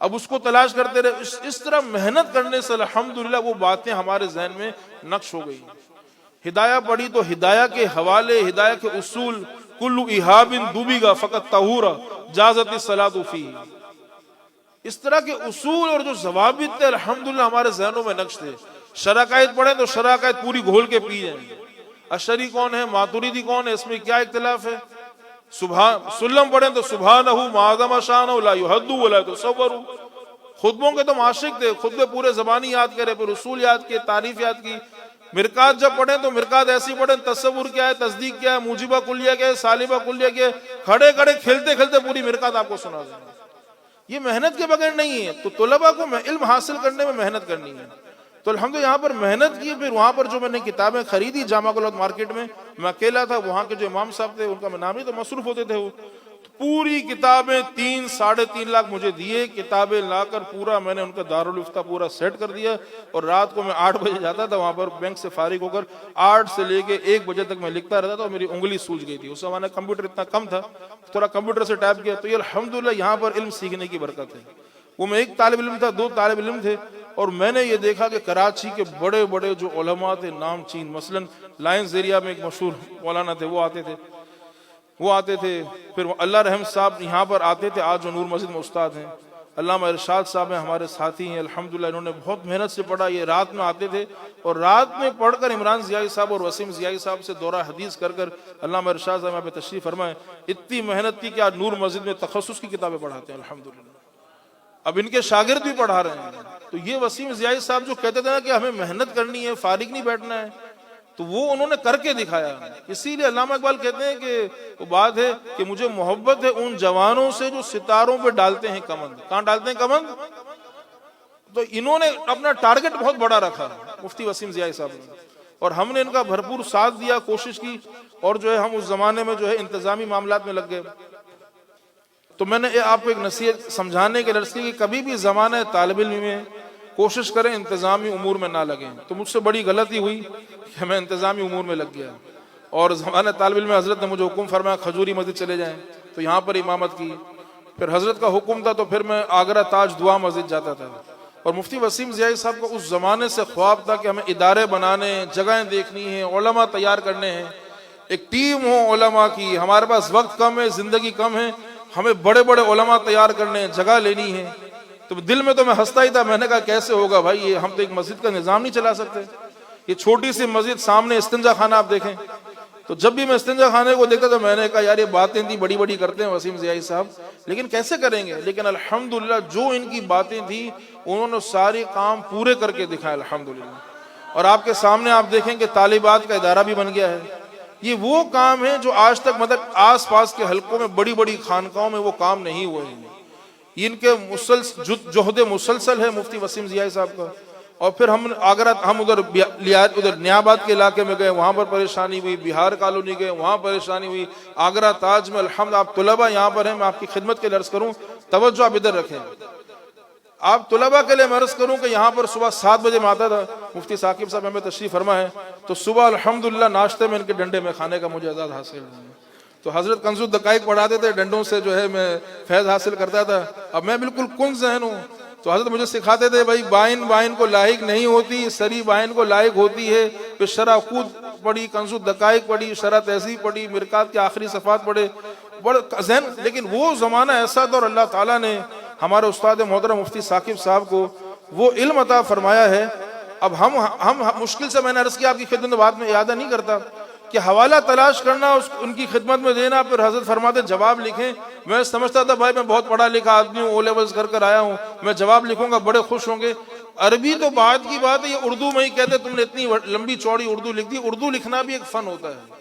اب اس کو تلاش کرتے رہے. اس طرح محنت کرنے سے الحمدللہ وہ باتیں ہمارے ذہن میں نقش ہو گئی. ہدایہ پڑھی تو ہدایہ کے حوالے، ہدایہ کے اصول، کل احاب دوبی گا فقط طہورا جازت الصلاۃ فیہ. اس طرح کے اصول اور جو ضوابط تھے الحمدللہ ہمارے ذہنوں میں نقش تھے. شرعقائد پڑھیں تو شرعقائد پوری گھول کے پی جائیں. اشعری کون ہے، ماتریدی کون ہے، اس میں کیا اختلاف ہے. سلم پڑھیں تو سبحانہ ما عظم شانہ لا یحد ولا یتصور. خطبوں کے تو عاشق تھے، خطبے پورے زبانی یاد کرے، پھر اصول یاد کیے، تعریف یاد کی. مرکات جب پڑھیں تو مرکات ایسی پڑھیں، تصور کیا ہے، تصدیق کیا ہے، موجبہ کلیہ کیا ہے، سالبہ کلیہ کیا ہے، کھڑے کھڑے کھیلتے کھیلتے پوری مرکات آپ کو سنا دیں. یہ محنت کے بغیر نہیں ہے. تو طلباء کو علم حاصل کرنے میں محنت کرنی ہے. تو الحمدللہ یہاں پر محنت کی. پھر وہاں پر جو میں نے کتابیں خریدی جامعہ کلوت مارکیٹ میں اکیلا تھا. وہاں کے جو امام صاحب تھے ان کا میں نام نہیں، تو مصروف ہوتے تھے وہ. پوری کتابیں 3-3.5 لاکھ مجھے دیے. کتابیں لا کر پورا میں نے ان کا دارالفتہ پورا سیٹ کر دیا. اور رات کو میں 8 بجے جاتا تھا وہاں پر بینک سے فارغ ہو کر 8 سے لے کے 1 بجے تک میں لکھتا رہتا تھا. اور میری انگلی سوج گئی تھی. اس زمانے کمپیوٹر اتنا کم تھا، تھوڑا کمپیوٹر سے ٹائپ کیا. تو یہ الحمدللہ یہاں پر علم سیکھنے کی برکت ہے. وہ میں ایک طالب علم تھا، 2 طالب علم تھے. اور میں نے یہ دیکھا کہ کراچی کے بڑے بڑے جو علماء تھے نام چین، مثلا لائنز ایریا میں ایک مشہور مولانا تھے، وہ آتے تھے. پھر اللہ رحم صاحب یہاں پر آتے تھے، آج جو نور مسجد میں استاد ہیں. علامہ ارشاد صاحب ہیں، ہمارے ساتھی ہیں الحمدللہ. انہوں نے بہت محنت سے پڑھا. یہ رات میں آتے تھے اور رات میں پڑھ کر عمران ضیائی صاحب اور وسیم ضیائی صاحب سے دورہ حدیث کر کر علامہ ارشاد صاحب یہاں پہ تشریف فرمائے. اتنی محنت کی کہ آج نور مسجد میں تخصص کی کتابیں پڑھاتے ہیں الحمدللہ. اب ان کے شاگرد بھی پڑھا رہے ہیں. تو یہ وسیم ضیائی صاحب جو کہتے تھے نا کہ ہمیں محنت کرنی ہے، فارغ نہیں بیٹھنا ہے، تو وہ انہوں نے کر کے دکھایا. اسی لیے علامہ اقبال کہتے ہیں کہ وہ بات ہے کہ مجھے محبت ہے ان جوانوں سے جو ستاروں پہ ڈالتے ہیں کمند. کہاں ڈالتے ہیں کمند؟ تو انہوں نے اپنا ٹارگٹ بہت بڑا رکھا مفتی وسیم ضیائی صاحب نے. اور ہم نے ان کا بھرپور ساتھ دیا، کوشش کی. اور جو ہے ہم اس زمانے میں جو ہے انتظامی معاملات میں لگ گئے. تو میں نے آپ کو ایک نصیحت سمجھانے کے لرز کی کہ کبھی بھی زمانہ طالب علم میں کوشش کریں انتظامی امور میں نہ لگیں. تو مجھ سے بڑی غلطی ہوئی کہ میں انتظامی امور میں لگ گیا. اور زمانہ طالب علم میں حضرت نے مجھے حکم فرمایا کھجوری مسجد چلے جائیں، تو یہاں پر امامت کی. پھر حضرت کا حکم تھا تو پھر میں آگرہ تاج دعا مسجد جاتا تھا. اور مفتی وسیم ضیائی صاحب کو اس زمانے سے خواب تھا کہ ہمیں ادارے بنانے، جگہیں دیکھنی ہیں، علماء تیار کرنے ہیں، ایک ٹیم ہو علماء کی. ہمارے پاس وقت کم ہے، زندگی کم ہے، ہمیں بڑے بڑے علماء تیار کرنے ہیں، جگہ لینی ہے. تو دل میں تو میں ہنستا ہی تھا. میں نے کہا کیسے ہوگا بھائی، یہ ہم تو ایک مسجد کا نظام نہیں چلا سکتے. یہ چھوٹی سی مسجد، سامنے استنجا خانہ آپ دیکھیں. تو جب بھی میں استنجا خانے کو دیکھتا تو میں نے کہا یار یہ باتیں تھی بڑی بڑی کرتے ہیں وسیم ضیائی صاحب، لیکن کیسے کریں گے. لیکن الحمدللہ جو ان کی باتیں تھیں انہوں نے سارے کام پورے کر کے دکھائے الحمدللہ. اور آپ کے سامنے آپ دیکھیں کہ طالبات کا ادارہ بھی بن گیا ہے. یہ وہ کام ہے جو آج تک مطلب آس پاس کے حلقوں میں بڑی بڑی خانقاہوں میں وہ کام نہیں ہوئے ہیں. ان کے جہد مسلسل ہے مفتی وسیم ضیائی صاحب کا. اور پھر ہم ادھر نیاباد کے علاقے میں گئے، وہاں پر پریشانی ہوئی. بہار کالونی گئے، وہاں پریشانی ہوئی. آگرہ تاج میں الحمد آپ طلباء یہاں پر ہیں، میں آپ کی خدمت کے لیے عرض کروں توجہ آپ ادھر رکھیں. آپ طلباء کے لیے میں عرض کروں کہ یہاں پر صبح 7 بجے میں آتا تھا. مفتی ثاقب صاحب ہمیں تشریف فرما ہے، تو صبح الحمدللہ ناشتے میں ان کے ڈنڈے میں کھانے کا مجھے اعزاز حاصل ہے. تو حضرت کنز الدقائق پڑھاتے تھے، ڈنڈوں سے جو ہے میں فیض حاصل کرتا تھا. اب میں بالکل کن ذہن ہوں. تو حضرت مجھے سکھاتے تھے بھائی بائن کو لائق نہیں ہوتی، سری بائن کو لائق ہوتی ہے. پھر شرح خود پڑھی، کنز الدقائق پڑھی، شرح تہذیب پڑھی، مرکات کے آخری صفحات پڑھے، بڑا ذہن. لیکن وہ زمانہ ایسا تھا اور اللہ تعالیٰ نے ہمارے استاد محترم مفتی ثاقب صاحب کو وہ علم عطا فرمایا ہے. اب ہم مشکل سے، میں نے عرض کیا آپ کی خدمت میں بات میں اعادہ نہیں کرتا کہ حوالہ تلاش کرنا، ان کی خدمت میں دینا، پھر حضرت فرماتے جواب لکھیں. میں سمجھتا تھا بھائی میں بہت پڑھا لکھا آدمی ہوں، او لیولز کر آیا ہوں، میں جواب لکھوں گا بڑے خوش ہوں گے. عربی تو بعد کی بات ہے، یہ اردو میں ہی کہتے تم نے اتنی لمبی چوڑی اردو لکھ دی. اردو لکھنا بھی ایک فن ہوتا ہے.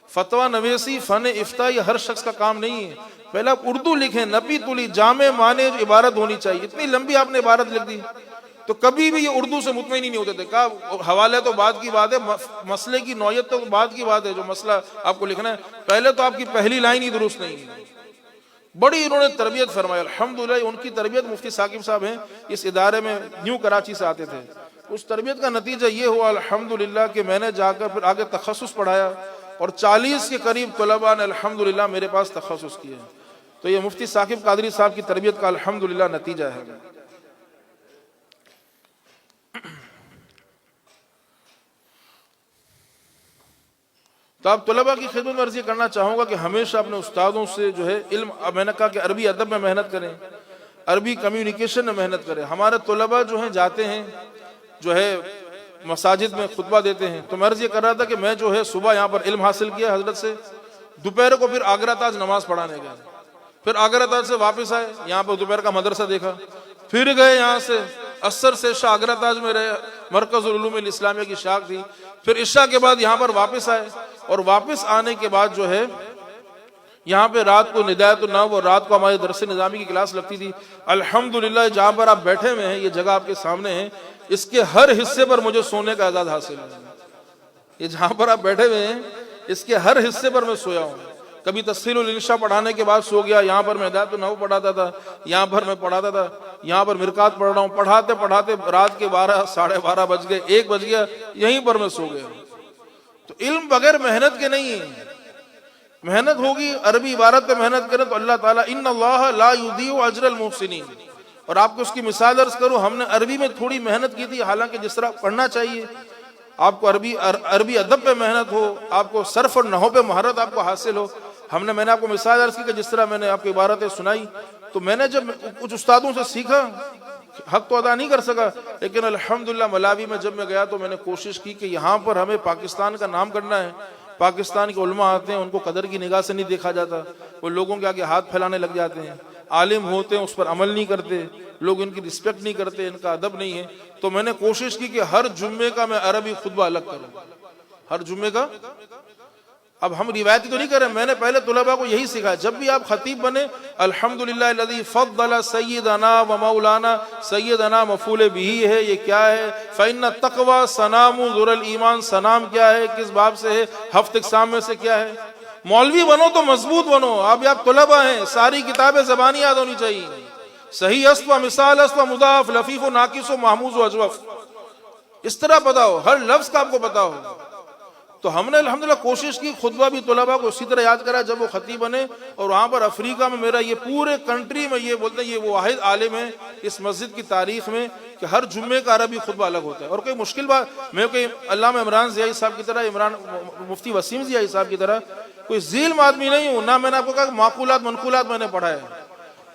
فتویٰ نویسی، فن افتاء، یہ ہر شخص کا کام نہیں ہے. پہلے آپ اردو لکھیں، نبی تلی جامع معنی عبارت ہونی چاہیے. اتنی لمبی آپ نے عبارت لکھ دی. تو کبھی بھی یہ اردو سے مطمئن ہی نہیں ہوتے تھے. کہا حوالے تو بعد کی بات ہے، مسئلے کی نوعیت تو بعد کی بات ہے. جو مسئلہ آپ کو لکھنا ہے، پہلے تو آپ کی پہلی لائن ہی درست نہیں ہے. بڑی انہوں نے تربیت فرمائی الحمدللہ. ان کی تربیت مفتی ثاقب صاحب ہیں، اس ادارے میں نیو کراچی سے آتے تھے. اس تربیت کا نتیجہ یہ ہوا الحمدللہ کہ میں نے جا کر پھر آگے تخصص پڑھایا اور 40 کے قریب طلباء نے الحمدللہ میرے پاس تخصص کیا. تو یہ مفتی ثاقب قادری صاحب کی تربیت کا الحمدللہ نتیجہ ہے. تو آپ طلباء کی خدمت میں عرض کرنا چاہوں گا کہ ہمیشہ اپنے استادوں سے جو ہے علم، میں نے کہا کہ عربی ادب میں محنت کریں، عربی کمیونیکیشن میں محنت کریں. ہمارے طلباء جو ہیں جاتے ہیں جو ہے مساجد میں خطبہ دیتے ہیں. تو میں عرض یہ کر رہا تھا کہ میں جو ہے صبح یہاں پر علم حاصل کیا حضرت سے، دوپہر کو پھر آگرہ تاج نماز پڑھانے گئے، پھر آگرہ تاج سے واپس آئے، یہاں پر دوپہر کا مدرسہ دیکھا، پھر گئے یہاں سے اثر سے شاہ آگرہ تاج میں رہے، مرکز العلوم الاسلامیہ کی شاخ تھی. پھر عشاء کے بعد یہاں پر واپس آئے، اور واپس آنے کے بعد جو ہے یہاں پہ رات کو ندایت النوم اور رات کو ہماری درس نظامی کی کلاس لگتی تھی. الحمدللہ جہاں پر آپ بیٹھے ہوئے ہیں، یہ جگہ آپ کے سامنے ہے، اس کے ہر حصے پر مجھے سونے کا اعزاز حاصل ہے. یہ جہاں پر آپ بیٹھے ہوئے ہیں اس کے ہر حصے پر میں سویا ہوں. کبھی تفسیر الانشاء پڑھانے کے بعد سو گیا، یہاں پر میں ہدایت النحو پڑھاتا تھا، یہاں پر میں پڑھاتا تھا، یہاں پر مرکات پڑھ رہا ہوں. پڑھاتے پڑھاتے رات کے 12 ساڑھے 12 بج گئے، 1 بج گیا، یہیں پر میں سو گیا. تو علم بغیر محنت کے نہیں ہے. محنت ہوگی، عربی عبارت پہ محنت کریں تو اللہ تعالیٰ ان اللہ لا یضیع اجر المحسنین. اور آپ کو اس کی مثال عرض کروں، ہم نے عربی میں تھوڑی محنت کی تھی، حالانکہ جس طرح پڑھنا چاہیے، آپ کو عربی ادب پہ محنت ہو، آپ کو صرف اور نحو پہ مہارت آپ کو حاصل ہو. میں نے آپ کو مثال عرض کی کہ جس طرح میں نے آپ کو عبارتیں سنائی، تو میں نے جب کچھ استادوں سے سیکھا، حق تو ادا نہیں کر سکا، لیکن الحمدللہ ملاوی میں جب میں گیا تو میں نے کوشش کی کہ یہاں پر ہمیں پاکستان کا نام کرنا ہے. پاکستان کے علماء آتے ہیں، ان کو قدر کی نگاہ سے نہیں دیکھا جاتا، وہ لوگوں کے آگے ہاتھ پھیلانے لگ جاتے ہیں. عالم ہوتے ہیں اس پر عمل نہیں کرتے، لوگ ان کی رسپیکٹ نہیں کرتے، ان کا ادب نہیں ہے. تو میں نے کوشش کی کہ ہر جمعے کا میں عربی خطبہ الگ کروں، ہر جمعے کا. اب ہم روایتی تو نہیں کر رہے، میں نے پہلے طلباء کو یہی سکھایا، جب بھی آپ خطیب بنے الحمدللہ الذی فضل سیدنا و مولانا، سیدنا مفعول بہ ہے، یہ کیا ہے؟ فإن التقوی سنام ذر الایمان، سنام کیا ہے، کس باب سے ہے، ہفت اقسام میں سے کیا ہے. مولوی بنو تو مضبوط بنو. اب آپ طلباء ہیں، ساری کتابیں زبانی یاد ہونی چاہیے. صحیح است و مثال است و مضاف، لفیف و ناقص و محموز و اجوف، اس طرح پتا ہو، ہر لفظ کا آپ کو پتا ہو. تو ہم نے الحمدللہ کوشش کی خطبہ بھی طلباء کو اسی طرح یاد کرا جب وہ خطیب بنے. اور وہاں پر افریقہ میں میرا یہ پورے کنٹری میں یہ بولتے ہیں یہ وہ واحد عالم ہے اس مسجد کی تاریخ میں کہ ہر جمعے کا عربی خطبہ الگ ہوتا ہے. اور کوئی مشکل بات، میں کوئی علامہ عمران ضیائی صاحب کی طرح، مفتی وسیم ضیائی صاحب کی طرح کوئی ذیل آدمی نہیں ہوں. نہ میں نے آپ کو کہا کہ معقولات منقولات میں نے پڑھا ہے،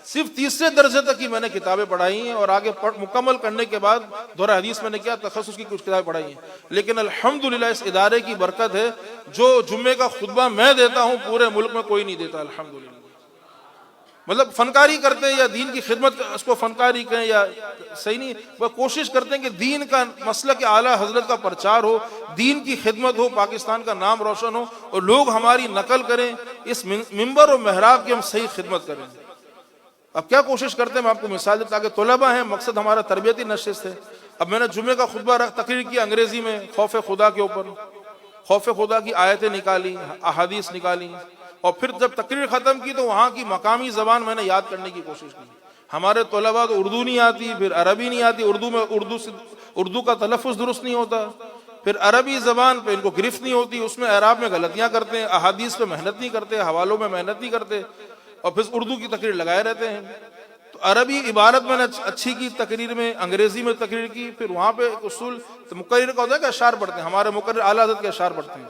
صرف تیسرے درجے تک کی میں نے کتابیں پڑھائی ہیں، اور آگے مکمل کرنے کے بعد دورہ حدیث میں نے کیا تخصص کی کچھ کتابیں پڑھائی ہیں. لیکن الحمدللہ اس ادارے کی برکت ہے، جو جمعے کا خطبہ میں دیتا ہوں پورے ملک میں کوئی نہیں دیتا الحمدللہ. مطلب فنکاری کرتے ہیں یا دین کی خدمت، اس کو فنکاری کہیں یا صحیح نہیں، وہ کوشش کرتے ہیں کہ دین کا مسلک اعلیٰ حضرت کا پرچار ہو، دین کی خدمت ہو، پاکستان کا نام روشن ہو، اور لوگ ہماری نقل کریں، اس منبر و محراب کی ہم صحیح خدمت کریں. اب کیا کوشش کرتے ہیں، میں آپ کو مثال دیتا کہ طلباء ہیں، مقصد ہمارا تربیتی نشست ہے. اب میں نے جمعے کا خطبہ تقریر کی انگریزی میں، خوف خدا کے اوپر، خوف خدا کی آیتیں نکالی، احادیث نکالی، اور پھر جب تقریر ختم کی تو وہاں کی مقامی زبان میں نے یاد کرنے کی کوشش کی. ہمارے طلباء تو اردو نہیں آتی، پھر عربی نہیں آتی، اردو کا تلفظ درست نہیں ہوتا، پھر عربی زبان پہ ان کو گرفت نہیں ہوتی، اس میں اعراب میں غلطیاں کرتے ہیں، احادیث پہ محنت نہیں کرتے، حوالوں میں محنت نہیں کرتے، اور پھر اردو کی تقریر لگائے رہتے ہیں. تو عربی عبارت میں نے اچھی کی تقریر میں، انگریزی میں تقریر کی. پھر وہاں پہ ایک اصول تو مقرر کا ہوتا ہے کہ اشعار پڑھتے ہیں، ہمارے مقرر اعلیٰ حضرت کے اشعار پڑھتے ہیں.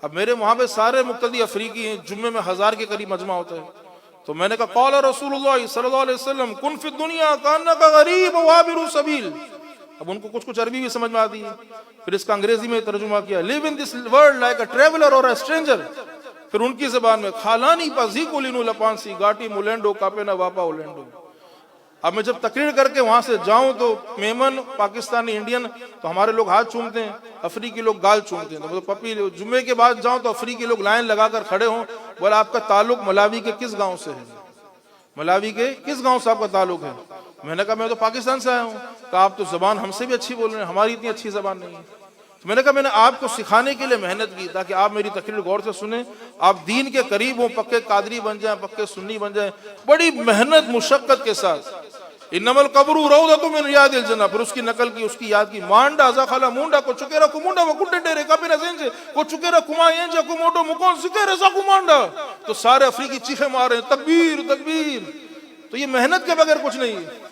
اب میرے وہاں پہ سارے مقتدی افریقی ہیں، جمعے میں 1000 کے قریب مجمع ہوتا ہے. تو میں نے کہا قال رسول اللہ صلی اللہ علیہ وسلم کن فی الدنیا کانک غریب وعابر السبیل. اب ان کو کچھ عربی بھی سمجھ میں آتی ہے، پھر اس کا انگریزی میں ترجمہ کیا، live in this world like a traveller or a stranger. پھر ان کی زبان میں خالانی پازیکو لینو لپانسی گاٹی مولینڈو کاپینا واپا اولینڈو. اب میں جب تقریر کر کے وہاں سے جاؤں تو میمن پاکستانی انڈین تو ہمارے لوگ ہاتھ چومتے ہیں، افریقی لوگ گال چومتے ہیں. تو پپی جمعے کے بعد جاؤں تو افریقی لوگ لائن لگا کر کھڑے ہوں، بولا آپ کا تعلق ملاوی کے کس گاؤں سے ہے، ملاوی کے کس گاؤں سے آپ کا تعلق ہے. میں نے کہا میں تو پاکستان سے آیا ہوں. کہا آپ تو زبان ہم سے بھی اچھی بول رہے ہیں، ہماری اتنی اچھی زبان نہیں ہے. میں نے کہا میں نے آپ کو سکھانے کے لیے محنت کی تاکہ آپ میری تقریر غور سے سنیں، آپ دین کے قریب ہوں، پکے قادری بن جائیں، پکے سنی بن جائیں، بڑی محنت مشقت کے ساتھ. انما القبر روضۃ من ریاض الجنہ. پھر اس کی نقل کی، اس کی یاد کی. مانڈا زخلا مونڈا کو چکیرا کو مونڈا وہ کنڈے ڈیرے کاپینا زینجے کو چکیرا کما ینجا کو موٹو مکون سکیرا سا کو مانڈا. تو سارے افریقی چیخیں مار رہے ہیں تکبیر تکبیر. تو یہ محنت کے بغیر کچھ نہیں ہے.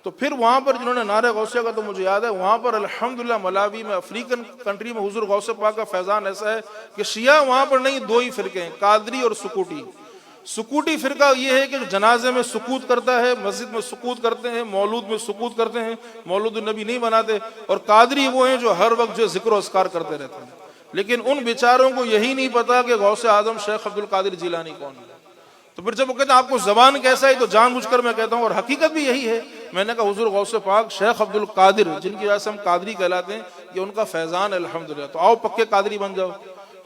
تو پھر وہاں پر جنہوں نے نعرہ غوثیہ کا، تو مجھے یاد ہے وہاں پر الحمدللہ ملاوی میں افریقن کنٹری میں حضور غوث پاک کا فیضان ایسا ہے کہ شیعہ وہاں پر نہیں، 2 ہی فرقے ہیں، قادری اور سکوٹی. سکوٹی فرقہ یہ ہے کہ جو جنازے میں سکوت کرتا ہے، مسجد میں سکوت کرتے ہیں، مولود میں سکوت کرتے ہیں، مولود النبی نہیں مناتے. اور قادری وہ ہیں جو ہر وقت جو ذکر و اذکار کرتے رہتے ہیں. لیکن ان بیچاروں کو یہی نہیں پتا کہ غوث اعظم شیخ عبد القادر جیلانی کون ہے۔ تو پھر جب وہ کہتے ہیں آپ کو زبان کیسا ہے، تو جان بوجھ کر میں کہتا ہوں، اور حقیقت بھی یہی ہے۔ میں نے کہا حضور غوث پاک شیخ عبد القادر، جن کی وجہ سے ہم قادری کہلاتے ہیں، یہ ان کا فیضان ہے الحمدللہ۔ تو آؤ پکے قادری بن جاؤ،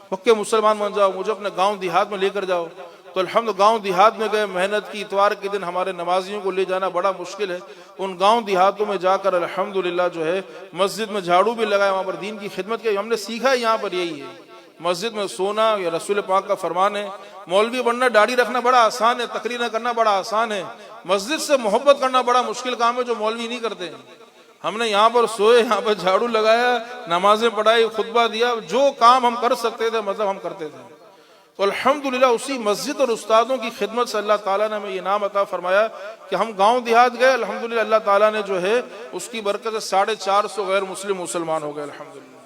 پکے مسلمان بن جاؤ، مجھے اپنے گاؤں دیہات میں لے کر جاؤ۔ تو الحمد گاؤں دیہات میں گئے، محنت کی، اتوار کے دن ہمارے نمازیوں کو لے جانا بڑا مشکل ہے، ان گاؤں دیہاتوں میں جا کر الحمدللہ جو ہے مسجد میں جھاڑو بھی لگایا، وہاں پر دین کی خدمت کی۔ ہم نے سیکھا ہے یہاں پر یہی ہے، مسجد میں سونا یہ رسول پاک کا فرمان ہے۔ مولوی بننا، داڑھی رکھنا بڑا آسان ہے، تقریر کرنا بڑا آسان ہے، مسجد سے محبت کرنا بڑا مشکل کام ہے جو مولوی نہیں کرتے۔ ہم نے یہاں پر سوئے، یہاں پر جھاڑو لگایا، نمازیں پڑھائی، خطبہ دیا، جو کام ہم کر سکتے تھے مطلب ہم کرتے تھے۔ تو الحمدللہ اسی مسجد اور استادوں کی خدمت سے اللہ تعالیٰ نے ہمیں یہ انعام عطا فرمایا کہ ہم گاؤں دیہات گئے، الحمدللہ اللہ تعالیٰ نے جو ہے اس کی برکت سے 450 غیر مسلم مسلمان ہو گئے الحمدللہ۔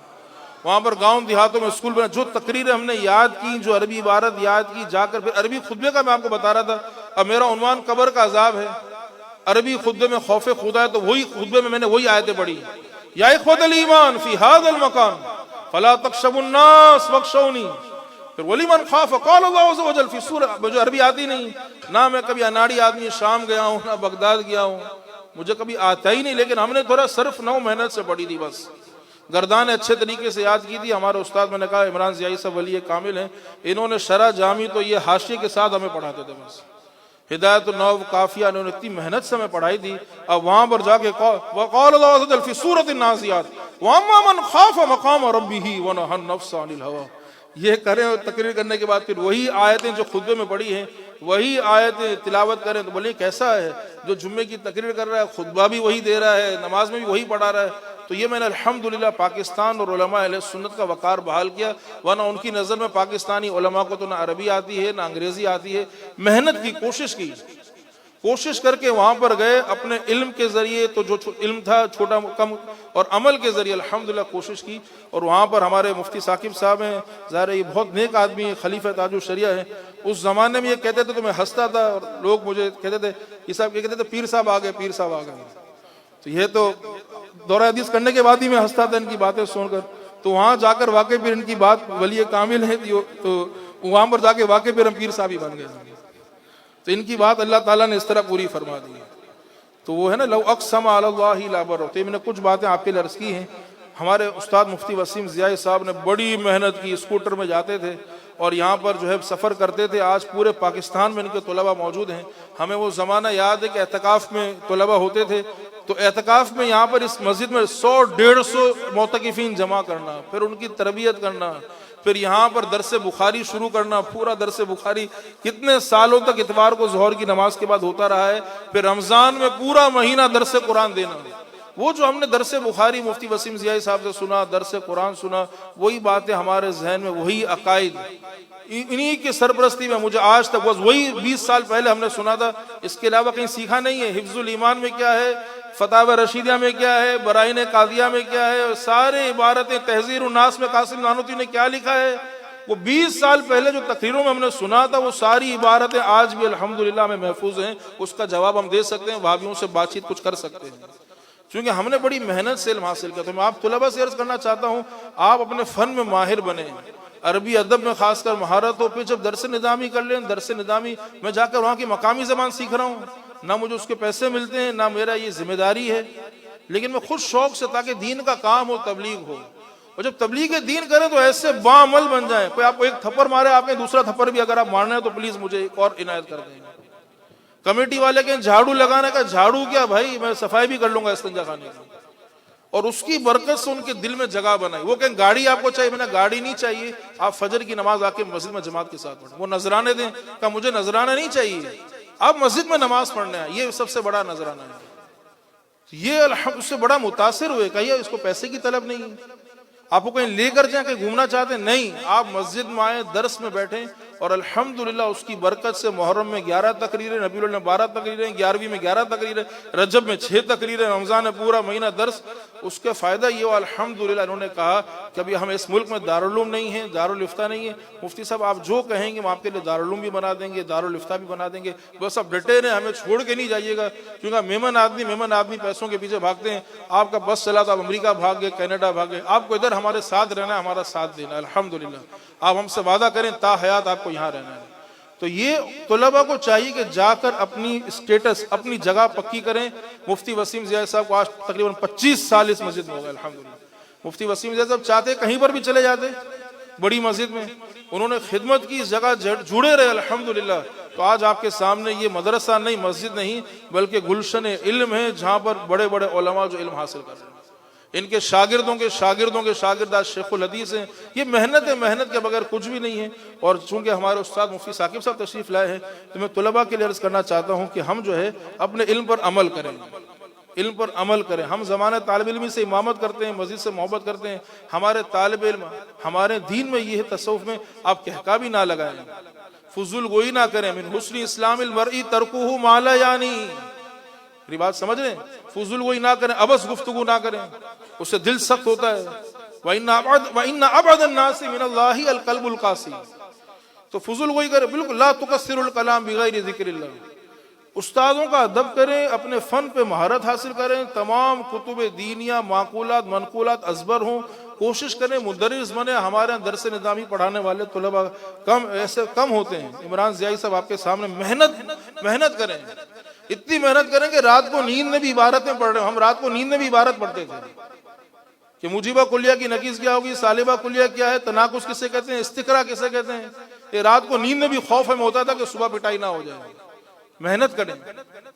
وہاں پر گاؤں دیہاتوں میں اسکول بنا، جو تقریریں ہم نے یاد کی، جو عربی عبارت یاد کی، جا کر پھر عربی خطبے کا میں آپ کو بتا رہا تھا۔ اب میرا عنوان قبر کا عذاب ہے، عربی خطبے میں خوف خدا ہے، تو وہی خطبے میں نے وہی آیتیں پڑھی، یا اخوۃ الایمان فی ھذا المکان فلا تخشوا الناس واخشونی۔ پھر ولیمن خاف قال اللہ عز وجل فی سورہ، مجھے عربی آتی نہیں، نہ میں کبھی اناڑی آدمی شام گیا ہوں، نہ بغداد گیا ہوں، مجھے کبھی آتا ہی نہیں، لیکن ہم نے تھوڑا صرف 9 محنت سے پڑھی تھی، بس گردان اچھے طریقے سے یاد کی تھی۔ ہمارے استاد میں نے کہا عمران ضیائی صاحب ولی کامل ہیں، انہوں نے شرح جامی تو یہ حاشیے کے ساتھ ہمیں پڑھاتے تھے، بس ہدایت النو کافیہ انہوں نے اتنی محنت سے ہمیں پڑھائی تھی۔ اب وہاں پر جا کے وقال اللہ عز وجل فی سورۃ النازعات واما من خاف مقام ربہ ونہى النفس عن الہوى، یہ کریں اور تقریر کرنے کے بعد پھر وہی آیتیں جو خطبے میں پڑھی ہیں وہی آیتیں تلاوت کریں، تو بولے کیسا ہے جو جمعے کی تقریر کر رہا ہے، خطبہ بھی وہی دے رہا ہے، نماز میں بھی وہی پڑھا رہا ہے۔ تو یہ میں نے الحمدللہ پاکستان اور علماء اہل سنت کا وقار بحال کیا، ورنہ ان کی نظر میں پاکستانی علماء کو تو نہ عربی آتی ہے نہ انگریزی آتی ہے۔ محنت کی، کوشش کر کے وہاں پر گئے، اپنے علم کے ذریعے تو جو علم تھا چھوٹا کم، اور عمل کے ذریعے الحمدللہ کوشش کی۔ اور وہاں پر ہمارے مفتی ثاقب صاحب ہیں، ظاہر ہے یہ بہت نیک آدمی ہیں، خلیفہ تاج الشریعہ ہیں۔ اس زمانے میں یہ کہتے تھے تو میں ہنستا تھا، اور لوگ مجھے کہتے تھے یہ صاحب، یہ کہتے تھے پیر صاحب آ گئے، پیر صاحب آ گئے۔ تو یہ تو دورہ حدیث کرنے کے بعد ہی میں ہنستا تھا ان کی باتیں سن کر۔ تو وہاں جا کر واقعی پھر ان کی بات ولی کامل ہے، تو وہاں پر جا کے واقعی پھر ہم پیر صاحب ہی بن گئے۔ تو ان کی بات اللہ تعالیٰ نے اس طرح پوری فرما دی ہے۔ تو وہ ہے نا لو اقسم علی اللہ لابرہ۔ تو میں نے کچھ باتیں آپ کے لیے عرض کی ہیں۔ ہمارے استاد مفتی وسیم ضیائی صاحب نے بڑی محنت کی، اسکوٹر میں جاتے تھے اور یہاں پر جو ہے سفر کرتے تھے۔ آج پورے پاکستان میں ان کے طلباء موجود ہیں۔ ہمیں وہ زمانہ یاد ہے کہ اعتکاف میں طلباء ہوتے تھے، تو اعتکاف میں یہاں پر اس مسجد میں 100-150 معتکفین جمع کرنا، پھر ان کی تربیت کرنا، پھر یہاں پر درس بخاری شروع کرنا، پورا درس بخاری کتنے سالوں تک اتوار کو ظہر کی نماز کے بعد ہوتا رہا ہے۔ پھر رمضان میں پورا مہینہ درس قرآن دینا۔ وہ جو ہم نے درس بخاری مفتی وسیم ضیائی صاحب سے سنا، درس قرآن سنا، وہی باتیں ہمارے ذہن میں، وہی عقائد، انہی کی سرپرستی میں مجھے آج تک بس وہی 20 سال پہلے ہم نے سنا تھا، اس کے علاوہ کہیں سیکھا نہیں ہے۔ حفظ الایمان میں کیا ہے، فتاوی رشیدہ میں کیا ہے، برائن قاضیہ میں کیا ہے، سارے عبارتیں، تحذیر الناس میں قاسم نانوتوی نے کیا لکھا ہے، وہ 20 سال پہلے جو تقریروں میں ہم نے سنا تھا، وہ ساری عبارتیں آج بھی الحمدللہ ہمیں محفوظ ہیں۔ اس کا جواب ہم دے سکتے ہیں، وہابیوں سے بات چیت کچھ کر سکتے ہیں، چونکہ ہم نے بڑی محنت سے علم حاصل کیا۔ تو میں آپ طلباء سے عرض کرنا چاہتا ہوں، آپ اپنے فن میں ماہر بنیں، عربی ادب میں خاص کر مہارت ہو۔ پھر جب درس نظامی کر لیں، درس نظامی میں جا کر وہاں کی مقامی زبان سیکھ رہا ہوں، نہ مجھے اس کے پیسے ملتے ہیں، نہ میرا یہ ذمہ داری ہے، لیکن میں خود شوق سے، تاکہ دین کا کام ہو، تبلیغ ہو، اور جب تبلیغ دین کریں تو ایسے باعمل بن جائیں۔ کوئی آپ کو ایک تھپڑ مارے، آپ نے دوسرا تھپڑ بھی اگر آپ مارنا ہے تو پلیز مجھے ایک اور عنایت کر دیں۔ کمیٹی والے کہیں جھاڑو لگانے کا، جھاڑو کیا بھائی، میں صفائی بھی کر لوں گا استنجا خانے کی۔ اور اس کی برکت سے ان کے دل میں جگہ بنائی۔ وہ کہیں گاڑی آپ کو چاہیے، میں نے گاڑی نہیں چاہیے، آپ فجر کی نماز آ کے مسجد میں جماعت کے ساتھ پڑھیں۔ وہ نذرانے دیں، کہا مجھے نذرانہ نہیں چاہیے، آپ مسجد میں نماز پڑھنے ہیں، یہ سب سے بڑا نذرانہ ہے۔ یہ الحمد سے بڑا متاثر ہوئے، کہیے اس کو پیسے کی طلب نہیں ہے، آپ کو کہیں لے کر جائیں، کہیں گھومنا چاہتے ہیں، نہیں، آپ مسجد میں آئیں، درس میں بیٹھیں، اور الحمدللہ اس کی برکت سے محرم میں 11 تقریریں، ربیع الاول میں 12 تقریریں، 11ویں میں 11 تقریریں، رجب میں 6 تقریریں، رمضان میں پورا مہینہ درس، اس کا فائدہ یہ ہوا الحمدللہ انہوں نے کہا کہ ابھی ہم اس ملک میں دارالعلوم نہیں ہے، دارالفتہ نہیں ہے، مفتی صاحب آپ جو کہیں گے ہم آپ کے لیے دارالعلوم بھی بنا دیں گے، دارالفتہ بھی بنا دیں گے، بس آپ ڈٹے رہیں، ہمیں چھوڑ کے نہیں جائیے گا، کیونکہ مہمان آدمی پیسوں کے پیچھے بھاگتے ہیں، آپ کا بس چلا تو آپ امریکہ بھاگ گئے، کینیڈا بھاگ گئے، آپ کو ادھر ہمارے ساتھ رہنا ہے، ہمارا ساتھ دینا ہے، الحمدللہ آپ ہم سے وعدہ کریں تا حیات آپ کو یہاں رہنا ہے۔ تو یہ طلباء کو چاہیے کہ جا کر اپنی اسٹیٹس، اپنی جگہ پکی کریں۔ مفتی وسیم زیاد صاحب کو آج تقریباً 25 سال اس مسجد میں ہو گئے الحمدللہ۔ مفتی وسیم زیاد صاحب چاہتے کہیں پر بھی چلے جاتے بڑی مسجد میں، انہوں نے خدمت کی، اس جگہ جڑے رہے الحمدللہ۔ تو آج آپ کے سامنے یہ مدرسہ نہیں، مسجد نہیں، بلکہ گلشن علم ہے، جہاں پر بڑے بڑے علماء جو علم حاصل کر رہے ہیں، ان کے شاگردوں کے شاگرد آج شیخ الحدیث ہیں۔ یہ محنت ہے، محنت کے بغیر کچھ بھی نہیں ہے۔ اور چونکہ ہمارے استاد مفتی ثاقب صاحب تشریف لائے ہیں تو میں طلباء کے لیے عرض کرنا چاہتا ہوں کہ ہم جو ہے اپنے علم پر عمل کریں، علم پر عمل کریں۔ ہم زمانہ طالب علمی سے امامت کرتے ہیں، مسجد سے محبت کرتے ہیں، ہمارے طالب علم ہمارے دین میں یہ ہے، تصوف میں آپ کہکا بھی نہ لگائیں، فضول گوئی نہ کریں۔ من حسن اسلام المرء ترکہ ما لا یعنی، میری بات سمجھ رہے ہیں؟ فضول گوئی نہ کریں، عبث گفتگو نہ کریں، اس سے دل سخت ہوتا ہے۔ وَإِنَّ أَبْعَدَ النَّاسِ مِنَ اللَّهِ الْقَلْبُ الْقَاسِي، تو فضول گوئی کریں، بالکل لا تُكَثِّرُ الْكَلَامَ بِغَيْرِ ذِكْرِ اللَّهِ۔ استادوں کا ادب کریں، اپنے فن پہ مہارت حاصل کریں، تمام کتب دینیہ، معقولات، منقولات ازبر ہوں، کوشش کریں مدرس بنے۔ ہمارے یہاں درس نظامی پڑھانے والے طلباء کم ہوتے ہیں۔ عمران ضیائی صاحب آپ کے سامنے محنت کریں، اتنی محنت کریں کہ رات کو نیند میں بھی عبارتیں پڑھ رہے ہیں۔ ہم رات کو نیند میں بھی عبارت پڑھتے تھے کہ مجیبہ کلیہ کی نقیض کیا ہوگی، سالبہ کلیہ کیا ہے، تناقض کسے کہتے ہیں، استقرا کسے کہتے ہیں۔ یہ رات کو نیند میں بھی خوف ہمیں ہوتا تھا کہ صبح پٹائی نہ ہو جائے۔ محنت کریں،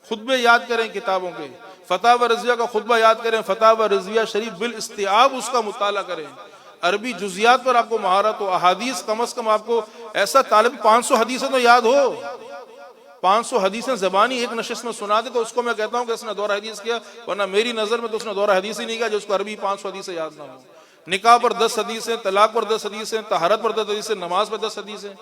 خطبے یاد کریں کتابوں کے، فتاوی رضویہ کا خطبہ یاد کریں، فتاوی رضویہ شریف بالاستیعاب اس کا مطالعہ کریں۔ عربی جزیات پر آپ کو مہارت ہو، احادیث کم از کم آپ کو ایسا طالب 500 حدیثیں تو یاد ہو، 500 حدیثیں زبانی ایک نشست میں سنا دے تو اس کو میں کہتا ہوں کہ اس نے دورہ حدیث کیا، ورنہ میری نظر میں تو اس نے دورہ حدیث ہی نہیں کیا جو اس کو عربی 500 حدیثیں یاد نہ ہو۔ نکاح پر 10 حدیثیں، طلاق پر 10 حدیثیں، طہارت پر 10 حدیثیں، نماز پر 10 حدیثیں،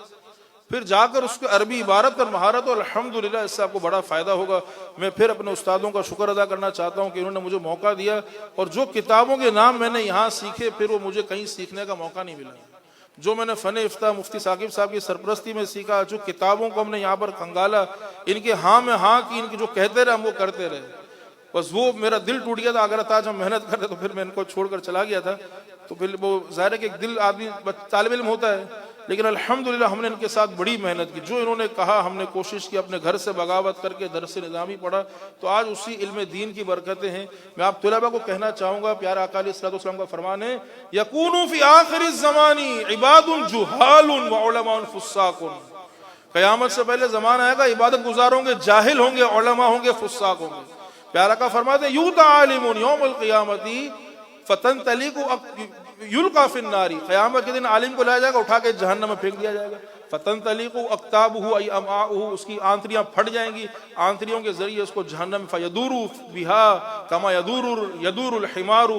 پھر جا کر اس کو عربی عبارت پر مہارت ہو، الحمدللہ اس سے آپ کو بڑا فائدہ ہوگا۔ میں پھر اپنے استادوں کا شکر ادا کرنا چاہتا ہوں کہ انہوں نے مجھے موقع دیا، اور جو کتابوں کے نام میں نے یہاں سیکھے پھر وہ مجھے کہیں سیکھنے کا موقع نہیں ملا۔ جو میں نے فن افتاء مفتی ثاقب صاحب کی سرپرستی میں سیکھا، جو کتابوں کو ہم نے یہاں پر کھنگالا، ان کے ہاں میں ہاں کی، ان کی جو کہتے رہے ہم وہ کرتے رہے، بس وہ میرا دل ٹوٹ گیا تھا۔ اگر آج ہم محنت کرتے تو پھر میں ان کو چھوڑ کر چلا گیا تھا، تو پھر وہ ظاہر ہے کہ ایک دل آدمی طالب علم ہوتا ہے، لیکن الحمدللہ ہم نے ان کے ساتھ بڑی محنت کی۔ جو انہوں نے کہا ہم نے کوشش کی، اپنے گھر سے بغاوت کر کے درس نظامی پڑھا، تو آج اسی علم دین کی برکتیں ہیں۔ میں آپ طلباء کو کہنا چاہوں گا، پیارا آقا علیہ الصلوۃ والسلام کا فرمان ہے، یکون فی آخر الزمان عباد جہال وعلماء فساق۔ قیامت سے پہلے زمانہ آئے گا، عبادت گزار ہوں گے، جاہل ہوں گے، علماء ہوں گے، فساق ہوں گے۔ پیارا کا فرماتے ہیں یوتا عالم یوم القیامت فتنطلق یلقا فی النار، قیامت کے دن عالم کو لایا جائے گا، اٹھا کے جہنم میں پھینک دیا جائے گا۔ فتنطلق اقطابہ ای امعاؤہ، اس کی آنتریاں پھٹ جائیں گی، آنتریوں کے ذریعے اس کو جہنم میں فیدور بہا کما یدور الحمار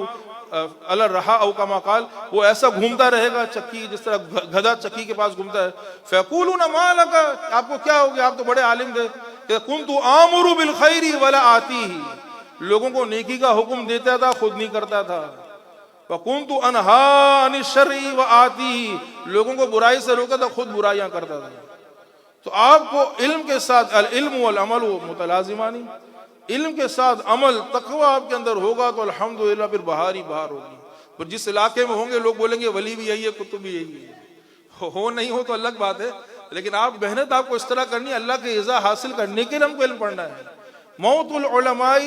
علی الرحا او کما قال، وہ ایسا گھومتا رہے گا چکی، جس طرح گدھا چکی کے پاس گھومتا ہے۔ فیقولون ما لک، آپ کو کیا ہو گیا، آپ تو بڑے عالم تھے، کہ کنت آمر بالخیر ولا آتیہ، لوگوں کو نیکی کا حکم دیتا تھا، خود نہیں کرتا تھا۔ وَكُنْتُ أَنْهَا عَنِ الشَّرِّ وَآتِيهِ، لوگوں کو برائی سے روکتا تھا، خود برائیاں کرتا تھا۔ تو آپ کو علم کے ساتھ العلم والعمل متلازمانی، علم کے ساتھ عمل، تقوی آپ کے اندر ہوگا تو الحمدللہ پھر بہار ہی بہار ہوگی۔ پھر جس علاقے میں ہوں گے لوگ بولیں گے ولی بھی یہی ہے، کتب بھی یہی ہے، ہو نہیں ہو تو الگ بات ہے، لیکن آپ محنت آپ کو اس طرح کرنی ہے، اللہ کے رضا حاصل کرنے کے لیے ہم کو علم پڑھنا ہے۔ موت العلماء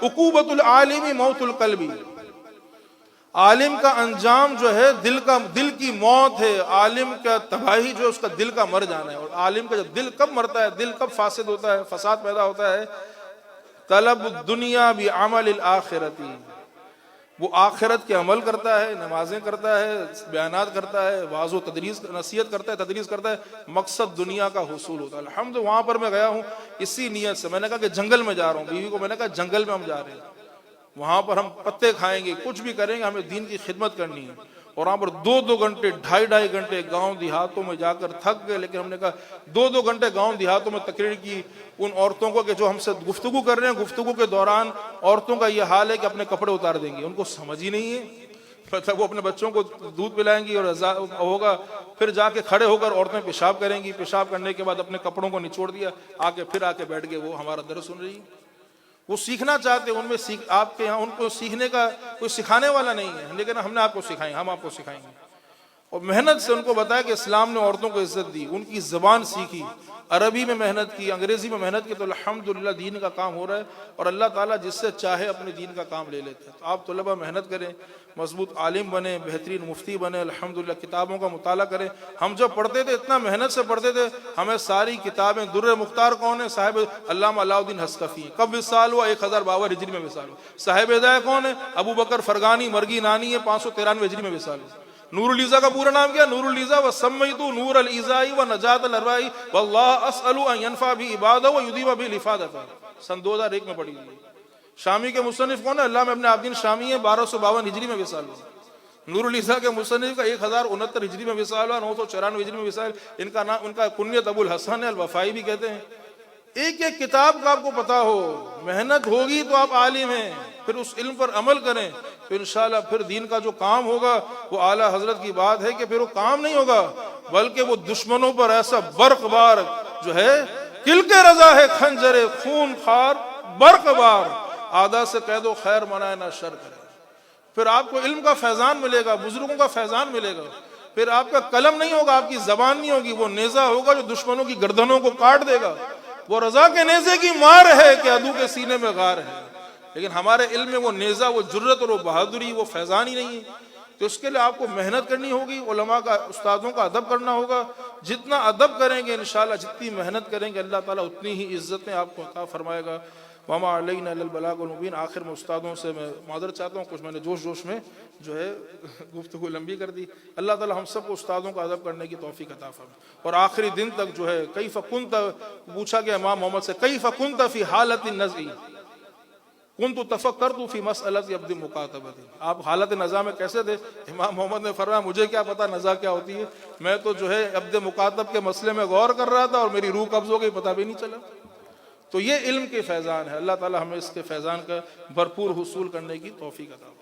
عقوبۃ العالم موت القلب، عالم کا انجام جو ہے دل کی موت ہے، عالم کا تباہی جو ہے اس کا دل کا مر جانا ہے۔ اور عالم کا جب دل کب مرتا ہے، دل کب فاسد ہوتا ہے، فساد پیدا ہوتا ہے، طلب الدنیا بعمل الآخرت، وہ آخرت کے عمل کرتا ہے، نمازیں کرتا ہے، بیانات کرتا ہے، واعظ و تدریس نصیحت کرتا ہے، تدریس کرتا ہے، مقصد دنیا کا حصول ہوتا ہے۔ الحمد وہاں پر میں گیا ہوں اسی نیت سے، میں نے کہا کہ جنگل میں جا رہا ہوں، بیوی کو میں نے کہا جنگل میں ہم جا رہے ہیں، وہاں پر ہم پتے کھائیں گے، کچھ بھی کریں گے، ہمیں دین کی خدمت کرنی ہے۔ اور وہاں پر 2-2 گھنٹے 2.5 گھنٹے گاؤں دیہاتوں میں جا کر تھک گئے، لیکن ہم نے کہا 2-2 گھنٹے گاؤں دیہاتوں میں تقریر کی ان عورتوں کو کہ جو ہم سے گفتگو کر رہے ہیں، گفتگو کے دوران عورتوں کا یہ حال ہے کہ اپنے کپڑے اتار دیں گی، ان کو سمجھ ہی نہیں ہے، مطلب وہ اپنے بچوں کو دودھ پلائیں گی اور ہوگا، پھر جا کے کھڑے ہو کر عورتیں پیشاب کریں گی، پیشاب کرنے کے بعد اپنے کپڑوں کو نچوڑ دیا، پھر آ کے بیٹھ گئے، وہ ہمارا درس سن رہی ہے۔ وہ سیکھنا چاہتے ہیں، ان میں آپ کے یہاں ان کو سیکھنے کا کوئی سکھانے والا نہیں ہے، لیکن ہم نے آپ کو سکھائیں، ہم آپ کو سکھائیں گے، اور محنت سے ان کو بتایا کہ اسلام نے عورتوں کو عزت دی، ان کی زبان سیکھی، عربی میں محنت کی، انگریزی میں محنت کی، تو الحمدللہ دین کا کام ہو رہا ہے، اور اللہ تعالیٰ جس سے چاہے اپنے دین کا کام لے لیتے ہیں۔ تو آپ طلبہ محنت کریں، مضبوط عالم بنیں، بہترین مفتی بنیں، الحمدللہ کتابوں کا مطالعہ کریں۔ ہم جب پڑھتے تھے اتنا محنت سے پڑھتے تھے، ہمیں ساری کتابیں، در مختار کون ہے؟ صاحب علامہ علاء الدین حسکفی، کب وصال ہوا؟ 1052 ہجری میں وصال ہوا۔ صاحب ہدایہ کون ہے؟ ابو بکر فرغانی، مرگی نانی ہے، 593 ہجری میں وصال ہوا۔ نور الایزا کا پورا نام کیا؟ نور الایزا وسمیت نور الایزائی و نجات الاروائی واللہ اسأل ان ینفع بھی عبادہ و یدیم بھی لفادہ، سن 2001 میں پڑھی ہوئی۔ شامی کے مصنف کون ہے؟ علامہ ابن عابدین شامی ہے، 1252 ہجری میں وصال ہوا۔ نور الایزا کے مصنف کا 1069 ہجری میں وصال ہوا، 994 ہجری میں وصال۔ ان کا نام، ان کا کنیت ابو الحسن ہے، الوفائی بھی کہتے ہیں۔ ایک ایک کتاب کا آپ کو پتا ہو، محنت ہوگی تو آپ عالم ہیں، پھر اس علم پر عمل کریں تو انشاءاللہ پھر دین کا جو کام ہوگا وہ اعلیٰ حضرت کی بات ہے کہ پھر وہ کام نہیں ہوگا، بلکہ وہ دشمنوں پر ایسا برق بار جو ہے، کل کے رضا ہے خنجر خون خار برق بار، آدھا سے کہہ دو خیر منائے نہ شر کرے۔ پھر آپ کو علم کا فیضان ملے گا، بزرگوں کا فیضان ملے گا، پھر آپ کا قلم نہیں ہوگا، آپ کی زبان نہیں ہوگی، وہ نیزہ ہوگا جو دشمنوں کی گردنوں کو کاٹ دے گا۔ وہ رضا کے نیزے کی مار ہے کہ عدو کے سینے میں غار ہے، لیکن ہمارے علم میں وہ نیزہ، وہ جرت اور وہ بہادری، وہ فیضان ہی نہیں ہے۔ تو اس کے لیے آپ کو محنت کرنی ہوگی، علماء کا، استادوں کا ادب کرنا ہوگا۔ جتنا ادب کریں گے انشاءاللہ، جتنی محنت کریں گے، اللہ تعالیٰ اتنی ہی عزتیں آپ کو عطا فرمائے گا۔ وما علینا الا البلاغ المبین۔ آخر میں استادوں سے میں معذرت چاہتا ہوں، کچھ میں نے جوش میں جو ہے گفتگو لمبی کر دی۔ اللہ تعالیٰ ہم سب کو استادوں کا ادب کرنے کی توفیق عطا فرمائے، اور آخری دن تک جو ہے کیف کنت، پوچھا گیا امام محمد سے، کیف کنت فی حالت النزع کنت تفکرت فی مسئلۃ عبد مکاتبۃ، آپ حالت نزاع میں کیسے تھے؟ امام محمد نے فرمایا مجھے کیا پتا نزاع کیا ہوتی ہے، میں تو جو ہے عبد مکاتب کے مسئلے میں غور کر رہا تھا اور میری روح قبض ہو گئی، پتہ بھی نہیں چلا۔ تو یہ علم کے فیضان ہے، اللہ تعالی ہمیں اس کے فیضان کا بھرپور حصول کرنے کی توفیق عطا فرمائے۔